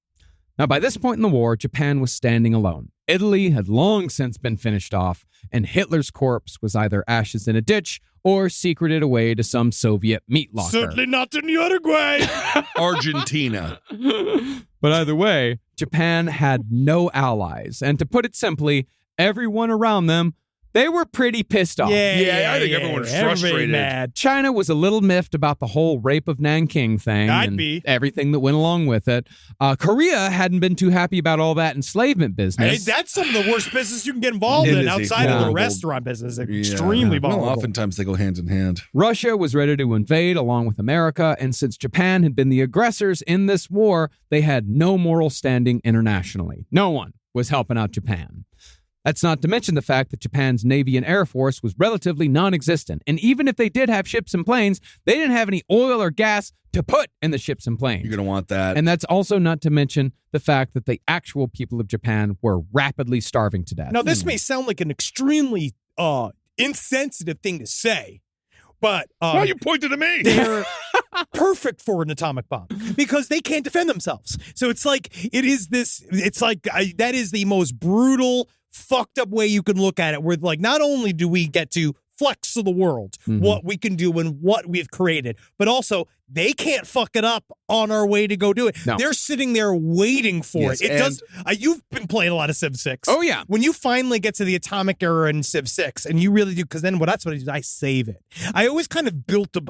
Now, by this point in the war, Japan was standing alone. Italy had long since been finished off, and Hitler's corpse was either ashes in a ditch or secreted away to some Soviet meat locker. Certainly not in Uruguay. Argentina. But either way, Japan had no allies, and to put it simply, everyone around them, they were pretty pissed off. Yeah, I think everyone was frustrated. Mad. China was a little miffed about the whole rape of Nanking thing I'd and be. everything that went along with it. Korea hadn't been too happy about all that enslavement business. Hey, that's some of the worst business you can get involved It in is outside of the horrible. restaurant business. Yeah. Extremely Well, vulnerable. oftentimes they go hand in hand. Russia was ready to invade along with America, and since Japan had been the aggressors in this war, they had no moral standing internationally. No one was helping out Japan. That's not to mention the fact that Japan's Navy and Air Force was relatively non-existent. And even if they did have ships and planes, they didn't have any oil or gas to put in the ships and planes. You're going to want that. And that's also not to mention the fact that the actual people of Japan were rapidly starving to death. Now, this may sound like an extremely insensitive thing to say, but Why you pointed at me? they're perfect for an atomic bomb because they can't defend themselves. So it's like that is the most brutal, fucked up way you can look at it, where like not only do we get to flex to the world what we can do and what we've created, but also they can't fuck it up on our way to go do it. No. They're sitting there waiting for Yes, it. It does. You've been playing a lot of Civ 6. Oh, yeah. When you finally get to the atomic era in Civ 6, and you really do, because then that's what I do. I save it. I always kind of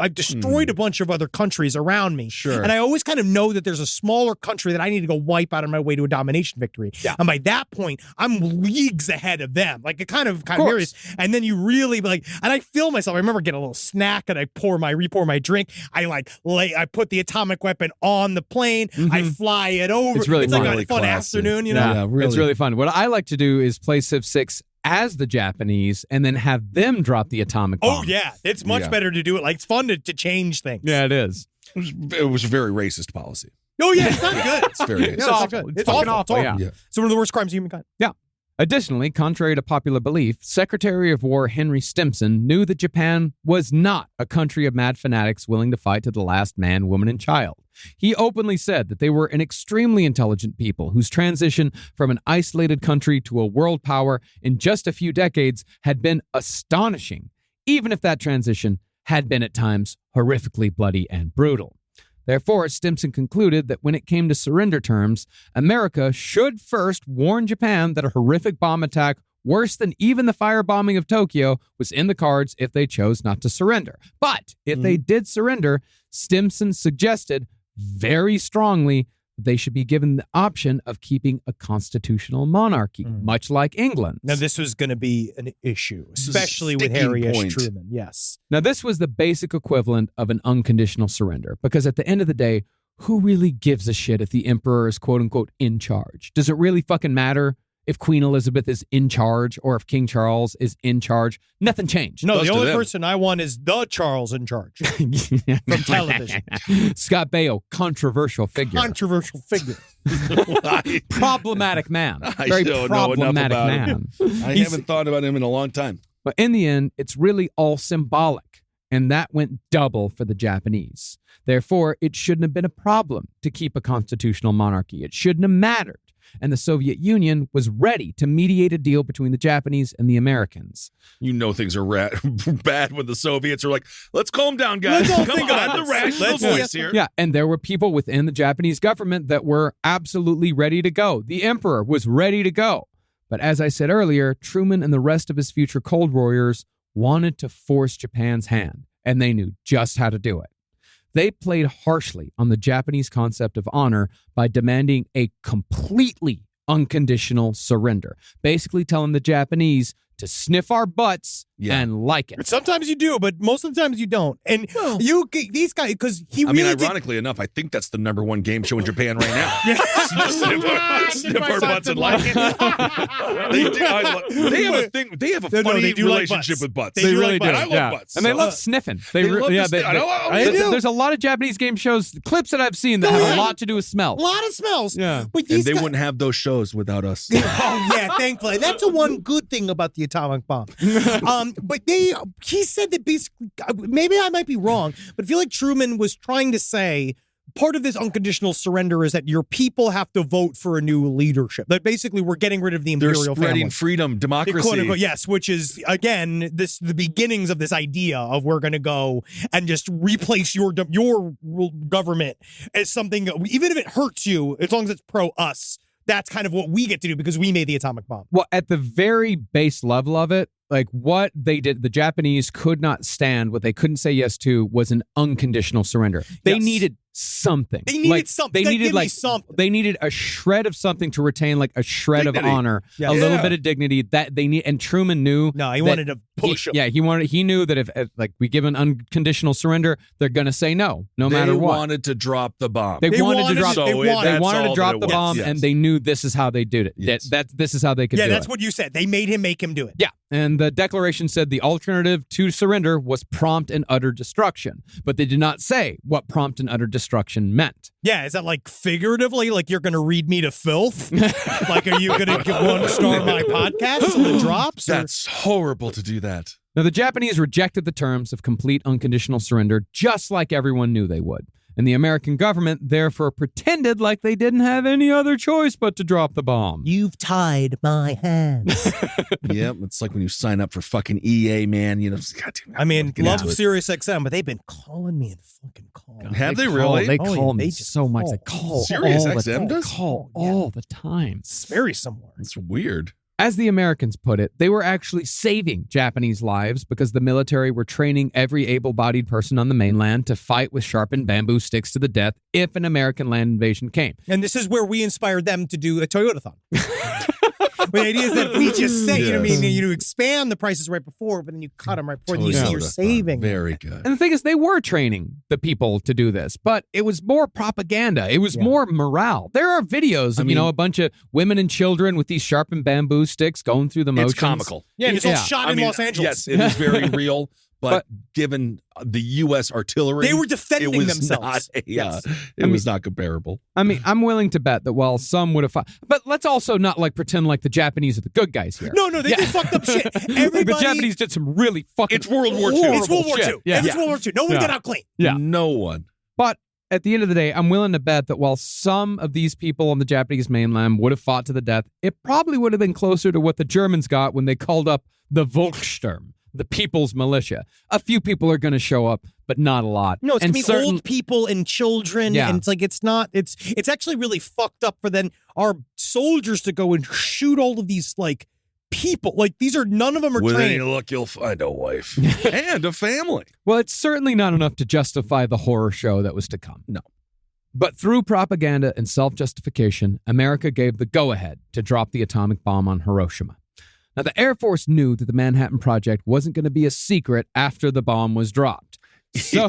I've destroyed a bunch of other countries around me. Sure. And I always kind of know that there's a smaller country that I need to go wipe out of my way to a domination victory. Yeah. And by that point, I'm leagues ahead of them. Like it kind of course. varies. And then you really like, and I feel myself. I remember getting a little snack and I re-pour my drink. I put the atomic weapon on the plane. I fly it over. It's really like fun. a fun Classy. afternoon, you know? Yeah, really. It's really fun. What I like to do is play Civ 6 as the Japanese and then have them drop the atomic bomb. Oh, yeah. It's much better to do it. Like, it's fun to change things. Yeah, it is. It was a very racist policy. Oh, yeah. It's not good. It's very It's not awful. good. It's It's fucking awful. awful, It's yeah. It's one of the worst crimes of humankind. Yeah. Additionally, contrary to popular belief, Secretary of War Henry Stimson knew that Japan was not a country of mad fanatics willing to fight to the last man, woman, and child. He openly said that they were an extremely intelligent people whose transition from an isolated country to a world power in just a few decades had been astonishing, even if that transition had been at times horrifically bloody and brutal. Therefore, Stimson concluded that when it came to surrender terms, America should first warn Japan that a horrific bomb attack worse than even the firebombing of Tokyo was in the cards if they chose not to surrender. But if they did surrender, Stimson suggested very strongly that they should be given the option of keeping a constitutional monarchy, much like England. Now, this was going to be an issue, especially with sticking Harry S. point. Truman. Yes. Now, this was the basic equivalent of an unconditional surrender, because at the end of the day, who really gives a shit if the emperor is quote unquote in charge? Does it really fucking matter if Queen Elizabeth is in charge or if King Charles is in charge? Nothing changed. No, Does the to only them. person I want is the Charles in charge from television. Scott Baio, controversial figure. Controversial figure. Problematic man. I Very don't know enough problematic about man. him. I He's- haven't thought about him in a long time. But in the end, it's really all symbolic. And that went double for the Japanese. Therefore, it shouldn't have been a problem to keep a constitutional monarchy. It shouldn't have mattered. And the Soviet Union was ready to mediate a deal between the Japanese and the Americans. You know things are bad when the Soviets are like, let's calm down, guys. Let's all Come think on, about the this. rational Let's- voice here. Yeah, and there were people within the Japanese government that were absolutely ready to go. The emperor was ready to go. But as I said earlier, Truman and the rest of his future Cold Warriors wanted to force Japan's hand, and they knew just how to do it. They played harshly on the Japanese concept of honor by demanding a completely unconditional surrender, basically telling the Japanese to sniff our butts and like it. Sometimes you do, but most of the times you don't. And these guys, because he I mean, really did. ironically enough, I think that's the #1 game show in Japan right now. Sniff our butts and like it. They have a thing. They have a No, funny they do like relationship butts. with butts. They do like And butts. I love Yeah. butts. And they So, love sniffing. they love to sniff. I know. I do. There's a lot of Japanese game shows, clips that I've seen that have a lot to do with smell. A lot of smells. Yeah. But and these they guys, wouldn't have those shows without us. Oh yeah, thankfully. That's the one good thing about the atomic bomb. But he said that basically, maybe I might be wrong, but I feel like Truman was trying to say part of this unconditional surrender is that your people have to vote for a new leadership. That basically we're getting rid of the They're imperial spreading family. freedom, democracy. Quote unquote, yes, which is again the beginnings of this idea of we're going to go and just replace your government as something, even if it hurts you, as long as it's pro us. That's kind of what we get to do because we made the atomic bomb. Well, at the very base level of it, like what they did, the Japanese could not stand, what they couldn't say yes to was an unconditional surrender. They Yes. needed something. They needed something. They Give needed me like something. They needed a shred of something to retain, like a shred Dignity. of honor, Yeah. a little Yeah. bit of dignity that they need. And Truman knew. No, he that wanted to push him. Yeah, he knew that if like we give an unconditional surrender, they're gonna say no matter what. They wanted to drop the bomb. They wanted to drop. So They that's wanted all to drop that the it was. bomb, Yes. and they knew this is how they did it. Yes. This is how they could Yeah, do that's it. what you said. They made him make him do it. Yeah, and the declaration said the alternative to surrender was prompt and utter destruction, but they did not say what prompt and utter destruction meant. Yeah, is that like figuratively, like you're going to read me to filth? Like, are you going to get 1 star my podcast till it drops? Or- That's horrible to do that. Now, the Japanese rejected the terms of complete unconditional surrender just like everyone knew they would. And the American government therefore pretended like they didn't have any other choice but to drop the bomb. You've tied my hands. Yep, it's like when you sign up for fucking EA, man. You know, goddamn, I mean, get love into it. Sirius XM, but they've been calling me and fucking calling. Have they really? They Oh, call yeah, me they just so much. call. They call Sirius all the XM time. does? Call Oh, yeah. all the time. It's very similar. It's weird. As the Americans put it, they were actually saving Japanese lives because the military were training every able-bodied person on the mainland to fight with sharpened bamboo sticks to the death if an American land invasion came. And this is where we inspired them to do a Toyotathon. The idea is that if we just say, you know what I mean, you expand the prices right before, but then you cut them right before, then you see you're Toyota. saving. Very good. And the thing is, they were training the people to do this, but it was more propaganda. It was more morale. There are videos of, a bunch of women and children with these sharpened bamboo sticks going through the motions. It's comical. Yeah, and it's all Yeah. shot in Los Angeles. Yes, it is very real. But given the U.S. artillery, They were defending it was themselves. Not, Yes. it was not comparable. I mean, I'm willing to bet that while some would have fought, but let's also not like pretend like the Japanese are the good guys here. No, they did fucked up shit. Everybody, The Japanese did some really fucking. It's World War II. It's World War shit. II. Yeah. It's World War II. No one Yeah. got out clean. Yeah. No one. But at the end of the day, I'm willing to bet that while some of these people on the Japanese mainland would have fought to the death, it probably would have been closer to what the Germans got when they called up the Volkssturm, the People's Militia. A few people are going to show up, but not a lot. No, it's And gonna be old people and children, Yeah. and it's like it's actually really fucked up for then our soldiers to go and shoot all of these like people. Like these are none of them are With any trained. luck, you'll find a wife and a family. Well, it's certainly not enough to justify the horror show that was to come. No. But through propaganda and self-justification, America gave the go-ahead to drop the atomic bomb on Hiroshima. Now, the Air Force knew that the Manhattan Project wasn't going to be a secret after the bomb was dropped. So,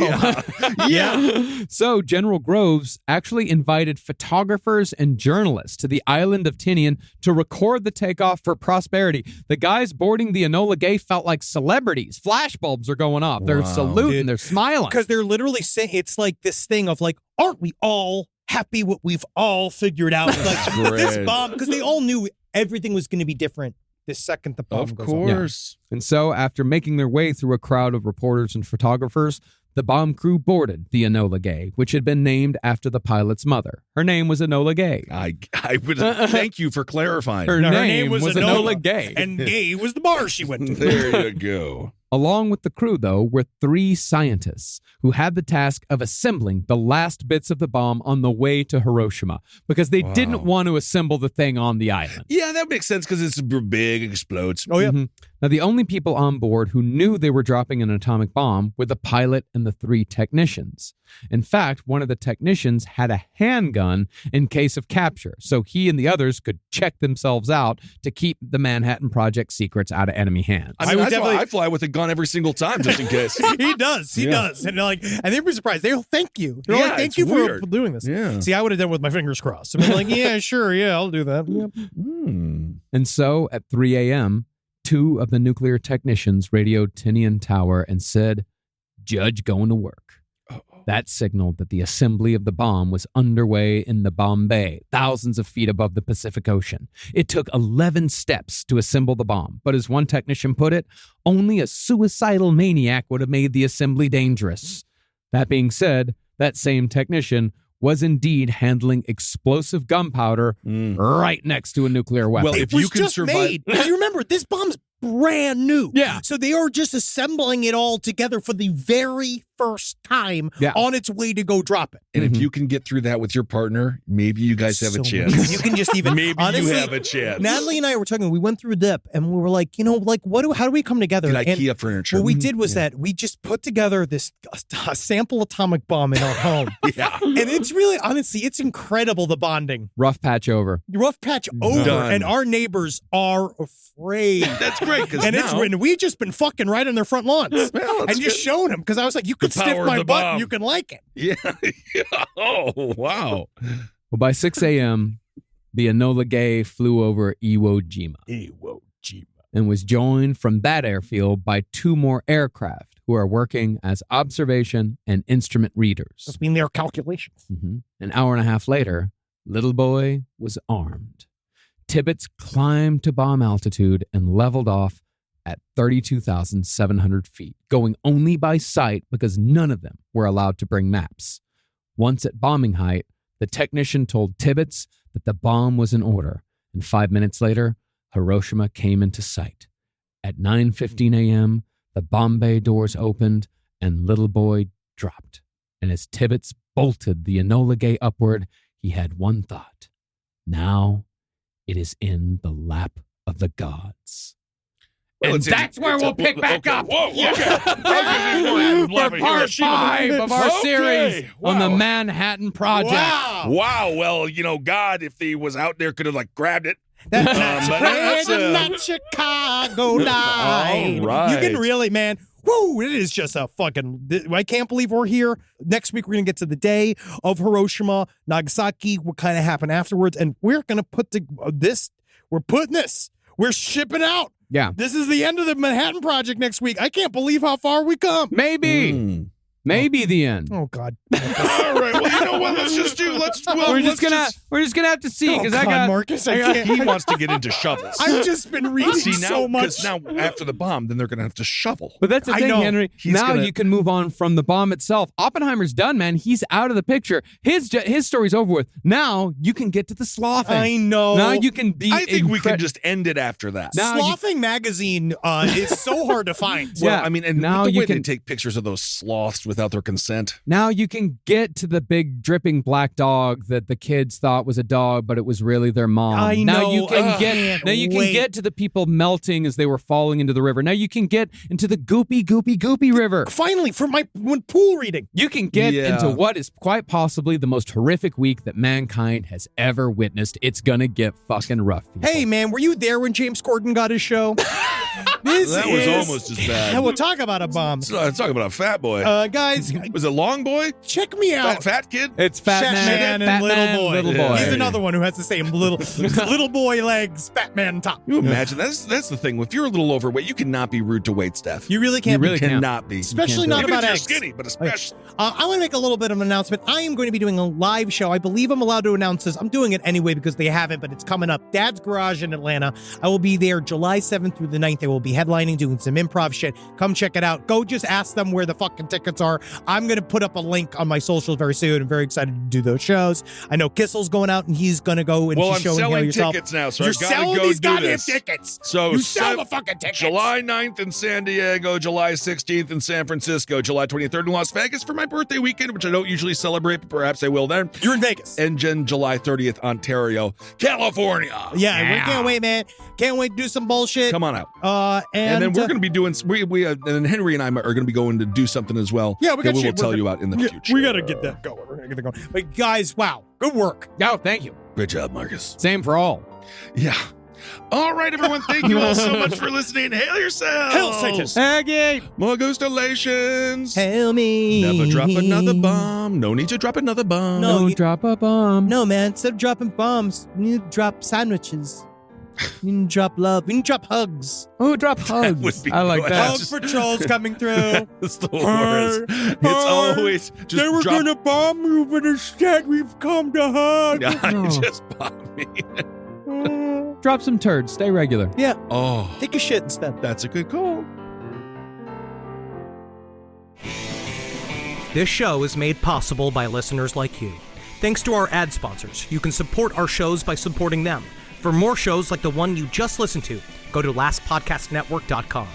So General Groves actually invited photographers and journalists to the island of Tinian to record the takeoff for posterity. The guys boarding the Enola Gay felt like celebrities. Flashbulbs are going off. They're saluting. They're smiling. Because they're literally saying it's like this thing of like, aren't we all happy what we've all figured out? Like this great. bomb, because they all knew everything was going to be different the second the bomb Of goes course. And so, after making their way through a crowd of reporters and photographers, the bomb crew boarded the Enola Gay, which had been named after the pilot's mother. Her name was Enola Gay. I would thank you for clarifying. Her Her name name was was Enola Enola. Gay. And gay was the bar she went to. There you go. Along with the crew, though, were 3 scientists who had the task of assembling the last bits of the bomb on the way to Hiroshima because they didn't want to assemble the thing on the island. Yeah, that makes sense because it's big, it explodes. Oh, yeah. Mhm. Now, the only people on board who knew they were dropping an atomic bomb were the pilot and the 3 technicians. In fact, one of the technicians had a handgun in case of capture, so he and the others could check themselves out to keep the Manhattan Project secrets out of enemy hands. I mean, would that's why definitely- I fly with a gun every single time just in case. He does. He does. And like, and they'd be surprised. They'll thank you. They're Yeah, like, thank it's you for weird. doing this. Yeah. See, I would have done it with my fingers crossed. I'd be like, yeah, sure. Yeah, I'll do that. Yep. And so at 3 a.m., 2 of the nuclear technicians radioed Tinian Tower and said, "Judge going to work." That signaled that the assembly of the bomb was underway in the bomb bay, thousands of feet above the Pacific Ocean. It took 11 steps to assemble the bomb, but as one technician put it, only a suicidal maniac would have made the assembly dangerous. That being said, that same technician was indeed handling explosive gunpowder right next to a nuclear weapon. Well, It if you was can just survive, made. Because you remember, this bomb's brand new. Yeah. So they are just assembling it all together for the very first time on its way to go drop it. and if you can get through that with your partner, maybe you guys have a chance. You can just even Maybe honestly, you have a chance. Natalie and I were talking. We went through a dip, and we were like, how do we come together? Get And IKEA furniture. what we did was that we just put together this a sample atomic bomb in our home. Yeah. And it's really, honestly, it's incredible, the bonding. Rough patch over. Rough patch over, Done. and our neighbors are afraid. That's great because And now we've just been fucking right on their front lawns. Well, that's And just good. showing them, because I was like, you could The stiff power of my the butt bomb. and you can like it. Yeah. Yeah. Oh, wow. Well, by 6 a.m., the Enola Gay flew over Iwo Jima and was joined from that airfield by 2 more aircraft who are working as observation and instrument readers. Just mean their calculations. An hour and a half later, Little Boy was armed. Tibbets climbed to bomb altitude and leveled off at 32,700 feet, going only by sight because none of them were allowed to bring maps. Once at bombing height, the technician told Tibbets that the bomb was in order, and 5 minutes later, Hiroshima came into sight. At 9:15 a.m., the bomb bay doors opened and Little Boy dropped. And as Tibbets bolted the Enola Gay upward, he had one thought. Now it is in the lap of the gods. Well, And that's where we'll pick back up. Whoa, okay. For part 5 of our series on the Manhattan Project. Wow. Well, God, if he was out there, could have grabbed it. That's but that's, not Chicago night. All right. You can really, man. Woo! It is just a fucking. I can't believe we're here. Next week, we're going to get to the day of Hiroshima, Nagasaki, what kind of happened afterwards. And we're going to put this. We're putting this. We're shipping out. Yeah. This is the end of the Manhattan Project next week. I can't believe how far we come. Maybe. Maybe the end. Oh, God. All right. Well, you know what? Let's just do. We're just gonna have to see because Oh, I God, got Marcus, I can't. He wants to get into shovels. I've just been reading See, now, so much. because now after the bomb, then they're going to have to shovel. But that's the I thing, know. Henry. He's Now gonna- you can move on from the bomb itself. Oppenheimer's done, man. He's out of the picture. His story's over with. Now you can get to the sloughing. I know. Now you can be. I think we can just end it after that. Now you- Sloughing magazine is so hard to find. Well, Yeah, I mean, and now the you way they can- take pictures of those sloths without their consent. Now you can get to the big dripping black dog that the kids thought was a dog, but it was really their mom. I now know. you can Ugh, get. can't Now you can wait. get to the people melting as they were falling into the river. Now you can get into the goopy river. Finally, for my pool reading. You can get Yeah. into what is quite possibly the most horrific week that mankind has ever witnessed. It's gonna get fucking rough. people. Hey, man, were you there when James Corden got his show? That was almost as bad. We'll talk about a bomb. Talk about a fat boy. Guys, Was it Long Boy? check me out. Fat kid? It's Fat Fat Man, Man Fat and Little Man, Boy. Little Yeah. Boy. He's another one who has the same little boy legs, Fat Man top. You imagine that's the thing. If you're a little overweight, you cannot be rude to wait staff. You really can't. You really be, can't. cannot be. especially can't not do Even about if you're eggs. skinny, but especially. I want to make a little bit of an announcement. I am going to be doing a live show. I believe I'm allowed to announce this. I'm doing it anyway because they haven't, but it's coming up. Dad's Garage in Atlanta. I will be there July 7th through the 9th. I will be headlining, doing some improv shit. Come check it out. Go just ask them where the fucking tickets are. I'm going to put up a link on my socials very soon. I'm very excited to do those shows. I know Kissel's going out and he's going to go and Well, she's I'm showing Hail selling yourself. tickets now, so You're I've got to selling go these do goddamn this. tickets. So You sell the fucking tickets. July 9th in San Diego, July 16th in San Francisco, July 23rd in Las Vegas for my birthday weekend, which I don't usually celebrate, but perhaps I will then. You're in Vegas. And then July 30th, Ontario, California. Yeah, we can't wait, man. Can't wait to do some bullshit. Come on out. And then we're going to be doing, and then Henry and I are going to be going to do something as well. Yeah, we got that we will shit. tell We're you gonna- about in the Yeah, future. We got to get that going. We're going to get that going. But guys, wow, good work. Oh, thank you. Great job, Marcus. Same for all. Yeah. All right, everyone. Thank you all so much for listening. Hail yourselves. Hail Satanist. Aggie. More constellations. Hail me. Never drop another bomb. No need to drop another bomb. No, Don't you- drop a bomb. No, man. Instead of dropping bombs, you need to drop sandwiches. You need to drop love. You need to drop hugs. Oh, drop hugs. would be I like good. that. Hug patrols coming through. It's the worst. It's always just drop. bomb you, but instead we've come to hug. No. Just pop me. Drop some turds. Stay regular. Yeah, Oh, take a shit instead. that's a good call. This show is made possible by listeners like you. Thanks to our ad sponsors. You can support our shows by supporting them. For more shows like the one you just listened to, go to lastpodcastnetwork.com.